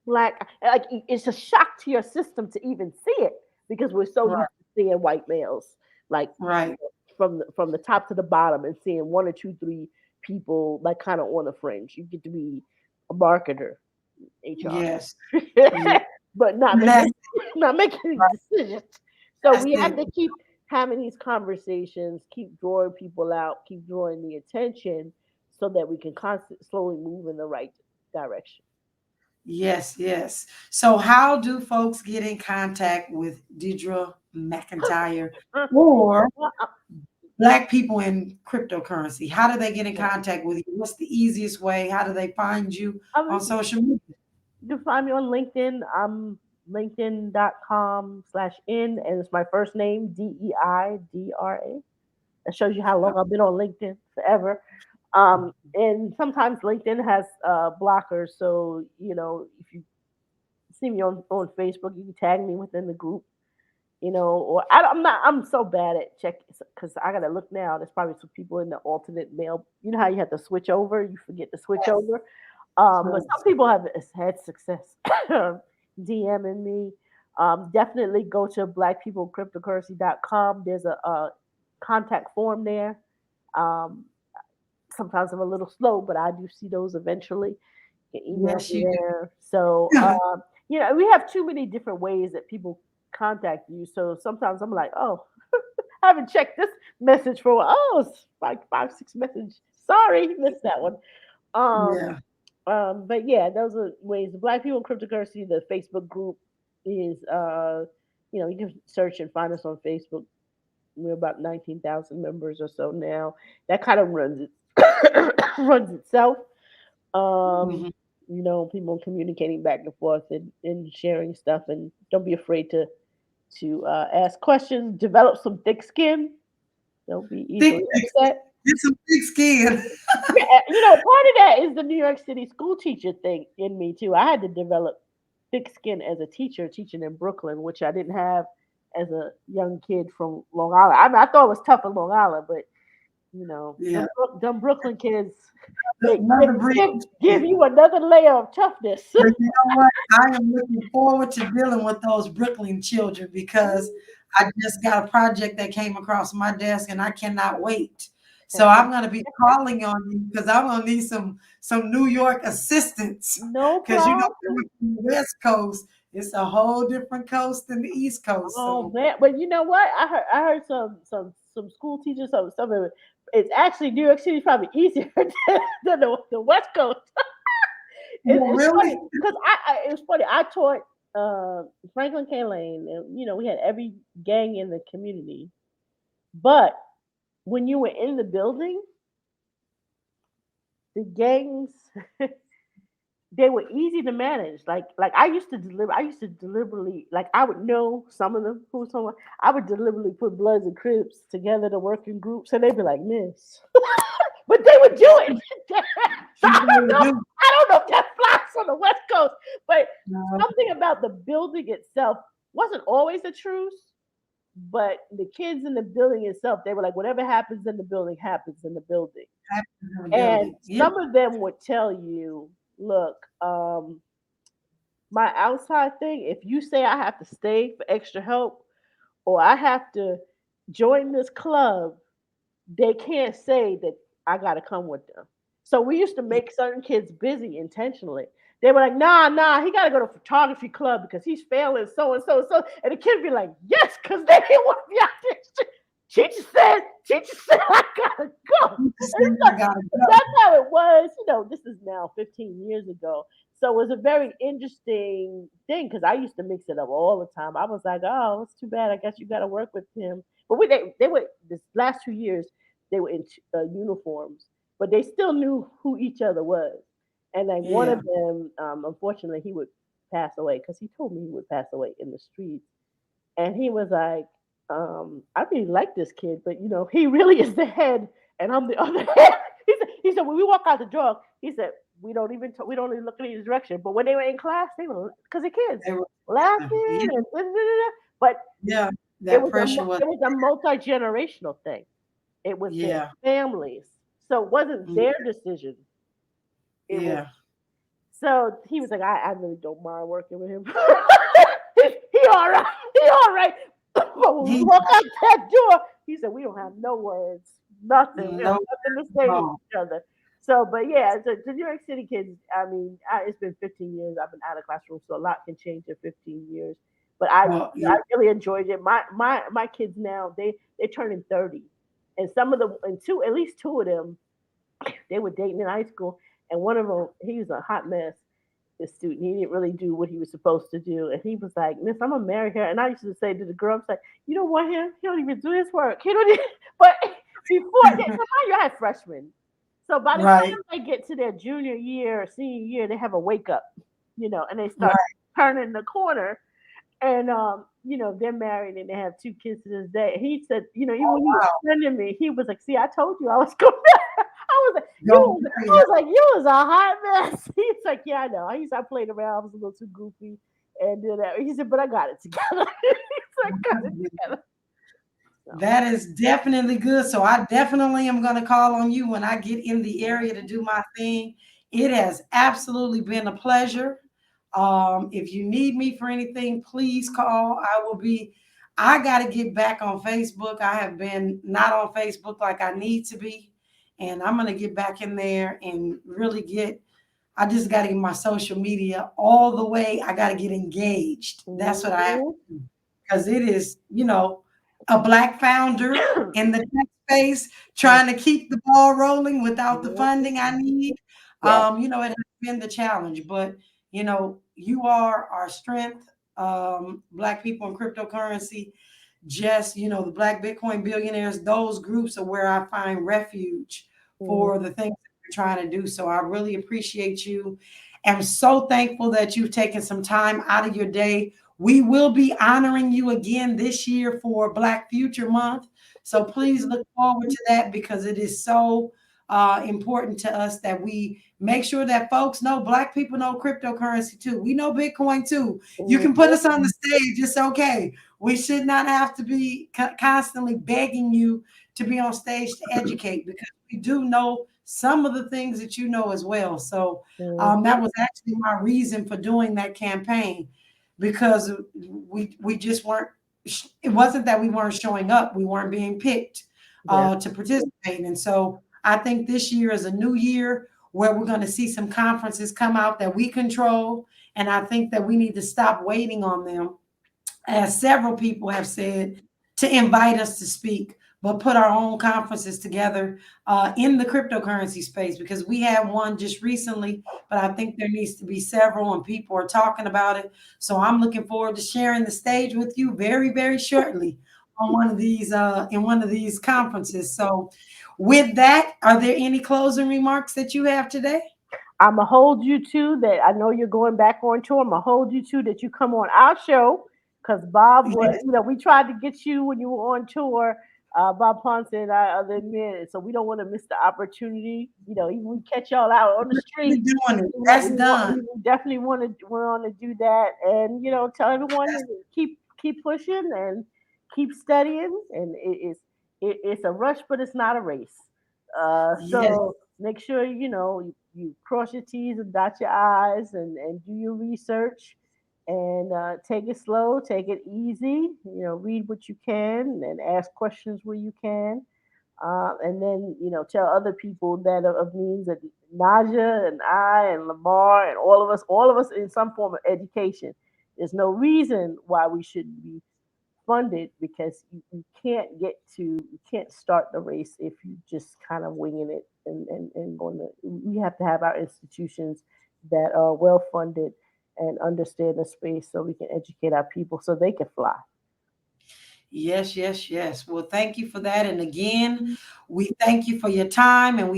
Black, like it's a shock to your system to even see it because we're so Right. used to seeing white males like Right. from the top to the bottom and seeing one or two, three people like kind of on the fringe. You get to be a marketer, HR, Yes. Yeah. but not That's, making not making right. decisions. So That's we have it. to keep having these conversations, keep drawing people out, keep drawing the attention, so that we can constantly slowly move in the right direction. Yes, yes. So, how do folks get in contact with Deidra McIntyre or Black people in cryptocurrency? How do they get in Yeah. contact with you? What's the easiest way? How do they find you on Um, social media? you can find me on LinkedIn. I'm linkedin.com/in, and it's my first name, Deidra. That shows you how long I've been on LinkedIn, forever. And sometimes LinkedIn has blockers. So, if you see me on Facebook, you can tag me within the group, or I'm so bad at check because I got to look now. There's probably some people in the alternate mail. You know how you have to switch over? You forget to switch Yes. over. But True. some people have had success DMing me. Definitely go to blackpeoplecryptocurrency.com. There's a contact form there. Um, Sometimes I'm a little slow, but I do see those eventually. Get emails Yes, you there. So, do. we have too many different ways that people contact you. So sometimes I'm like, oh, I haven't checked this message for a while. Oh, it's like 5, 6 message. Sorry, missed that one. Um, Yeah. but yeah, those are ways. The Black People in Cryptocurrency, the Facebook group is, you can search and find us on Facebook. We're about 19,000 members or so now. That kind of runs it runs itself. Um, Mhm. People communicating back and forth and sharing stuff, and don't be afraid to ask questions. Develop some thick skin. Don't be Thick, easily thick skin. upset. Get some thick skin. Yeah, part of that is the New York City school teacher thing in me too. I had to develop thick skin as a teacher, teaching in Brooklyn, which I didn't have as a young kid from Long Island. I mean, I thought it was tough in Long Island, but Yeah. them Brooklyn kids, they Another breed. give you another layer of toughness. But you know what? I am looking forward to dealing with those Brooklyn children because I just got a project that came across my desk and I cannot wait. So I'm going to be calling on you because I'm going to need some New York assistance No because problem. coming from the West Coast, it's a whole different coast than the East Coast. Oh So man, but you know what? I heard some school teachers, some of it. It's actually New York City probably easier than the West Coast. well, It's funny really, because it was funny. I taught Franklin K. Lane, and we had every gang in the community. But when you were in the building, the gangs they were easy to manage. Like I used to deliberately like I would know some of them who someone I would deliberately put Bloods and Crips together to work in groups, and they'd be like, "Miss," but they would do it. So you I don't really know. do. I don't know if that flies on the West Coast, but No, something about the building itself wasn't always a truce. But the kids in the building itself, they were like, whatever happens in the building. happens in the And building. Yeah. some of them would tell you, look, my outside thing, if you say I have to stay for extra help or I have to join this club, they can't say that I got to come with them. So we used to make certain kids busy intentionally. They were like, nah, he got to go to photography club because he's failing so and so and so. And the kid would be like, yes, because they didn't want to be out there. Teacher said I got to go. You And just think I gotta that's go. how it was. This is now 15 years ago. So it was a very interesting thing because I used to mix it up all the time. I was like, oh, it's too bad. I guess you got to work with him. But they were this last 2 years they were in uniforms, but they still knew who each other was. And like one Yeah. of them, unfortunately, he would pass away because he told me he would pass away in the streets. And he was like, I really like this kid, but he really is the head, and I'm the other head. He said when we walk out the door, he said we don't even look in his direction. But when they were in class, they were because the kids They were, laughing yeah, and da, da, da, da. But yeah, it that was pressure was, it was a multi-generational thing. It was their yeah, families. So it wasn't mm, their decision. It was yeah. so he was like, I really don't mind working with him. He all right. He all right. But when we He, walk out that door, he said, we don't have no words. Nothing. We have no, nothing to say to no. each other. So, but yeah, the New York City kids, I mean, it's been 15 years. I've been out of classroom, so a lot can change in 15 years. But Well, yeah, I really enjoyed it. My kids now, they're turning 30. And some of them, and at least two of them, they were dating in high school, and one of them, he was a hot mess. The student, he didn't really do what he was supposed to do, and he was like, "Miss, I'm gonna marry her." And I used to say to the girl, "I'm like, you don't want him. He don't even do his work. He don't." But before that, mind you, I had freshmen, so by the right, time they get to their junior year or senior year, they have a wake up, and they start right. turning the corner. And they're married and they have two kids to this day. He said, even when he was Wow. sending me, he was like, "See, I told you I was going." I was like, Don't I marry her. was like, you was a hot mess. He's like, yeah, I know. I played around. I was a little too goofy and did that. He said, but I got it together. He's like, got it together. So, That is definitely good. So I definitely am going to call on you when I get in the area to do my thing. It has absolutely been a pleasure. If you need me for anything, please call. I got to get back on Facebook. I have been not on Facebook like I need to be. And I'm going to get back in there and really I just got to get my social media all the way. I got to get engaged. That's what I have Mhm. to do. Because it is, a Black founder in the tech space trying to keep the ball rolling without the funding I need. Yes. It has been the challenge, but you are our strength, Black people in cryptocurrency. Just the Black Bitcoin billionaires, those groups are where I find refuge Mhm. for the things that we're trying to do. So I really appreciate you. I'm so thankful that you've taken some time out of your day. We will be honoring you again this year for Black Future Month. So please look forward to that, because it is so important to us that we make sure that folks know Black people know cryptocurrency too. We know Bitcoin too. You can put Mhm. us on the stage. It's okay. We should not have to be constantly begging you to be on stage to educate, because we do know some of the things that you know as well. So that Mhm. was actually my reason for doing that campaign, because we just weren't. It wasn't that we weren't showing up; we weren't being picked Yes. to participate. And so I think this year is a new year where we're going to see some conferences come out that we control, and I think that we need to stop waiting on them, as several people have said, to invite us to speak, but put our own conferences together in the cryptocurrency space, because we had one just recently, but I think there needs to be several, and people are talking about it. So I'm looking forward to sharing the stage with you very, very shortly on one of these in one of these conferences. So with that, are there any closing remarks that you have today? I'm gonna hold you to that. I know you're going back on tour. I'm gonna hold you to that. You come on our show because Bob was, Yes, we tried to get you when you were on tour. Bob Ponce and I other men, so we don't want to miss the opportunity. Even we catch y'all out on the we're street. doing it. We That's done. definitely want to do that, and tell everyone to keep pushing and keep studying. And it's a rush, but it's not a race. Yes. So make sure you cross your T's and dot your I's and do your research and take it slow, take it easy. Read what you can and ask questions where you can. And then tell other people that are of means that Najah and I and Lamar and all of us in some form of education. There's no reason why we shouldn't be funded because you can't start the race if you just kind of winging it and going to. We have to have our institutions that are well funded and understand the space so we can educate our people so they can fly. Yes, yes, yes. Well, thank you for that. And again, we thank you for your time, and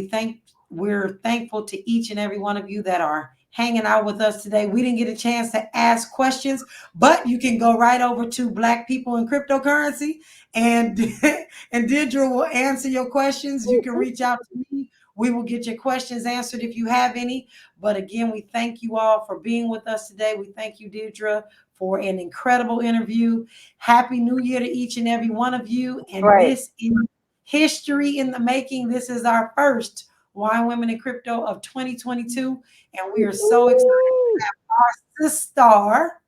we're thankful to each and every one of you that are hanging out with us today. We didn't get a chance to ask questions, but you can go right over to Black People in Cryptocurrency, and and Deidra will answer your questions. You can reach out to me. We will get your questions answered if you have any. But again, we thank you all for being with us today. We thank you, Deidra, for an incredible interview. Happy New Year to each and every one of you. And Right. this is history in the making. This is our first Wine Women in Crypto of 2022. And we are so excited to have our sister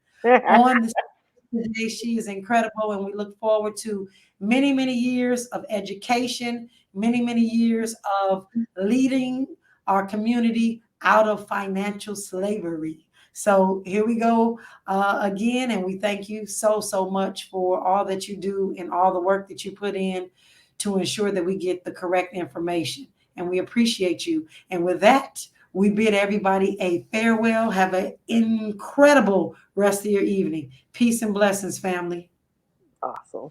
on the stage today. She is incredible. And we look forward to many, many years of education, many, many years of leading our community out of financial slavery. So here we go again, and we thank you so, so much for all that you do and all the work that you put in to ensure that we get the correct information. And we appreciate you. And with that, we bid everybody a farewell. Have an incredible rest of your evening. Peace and blessings, family. Awesome.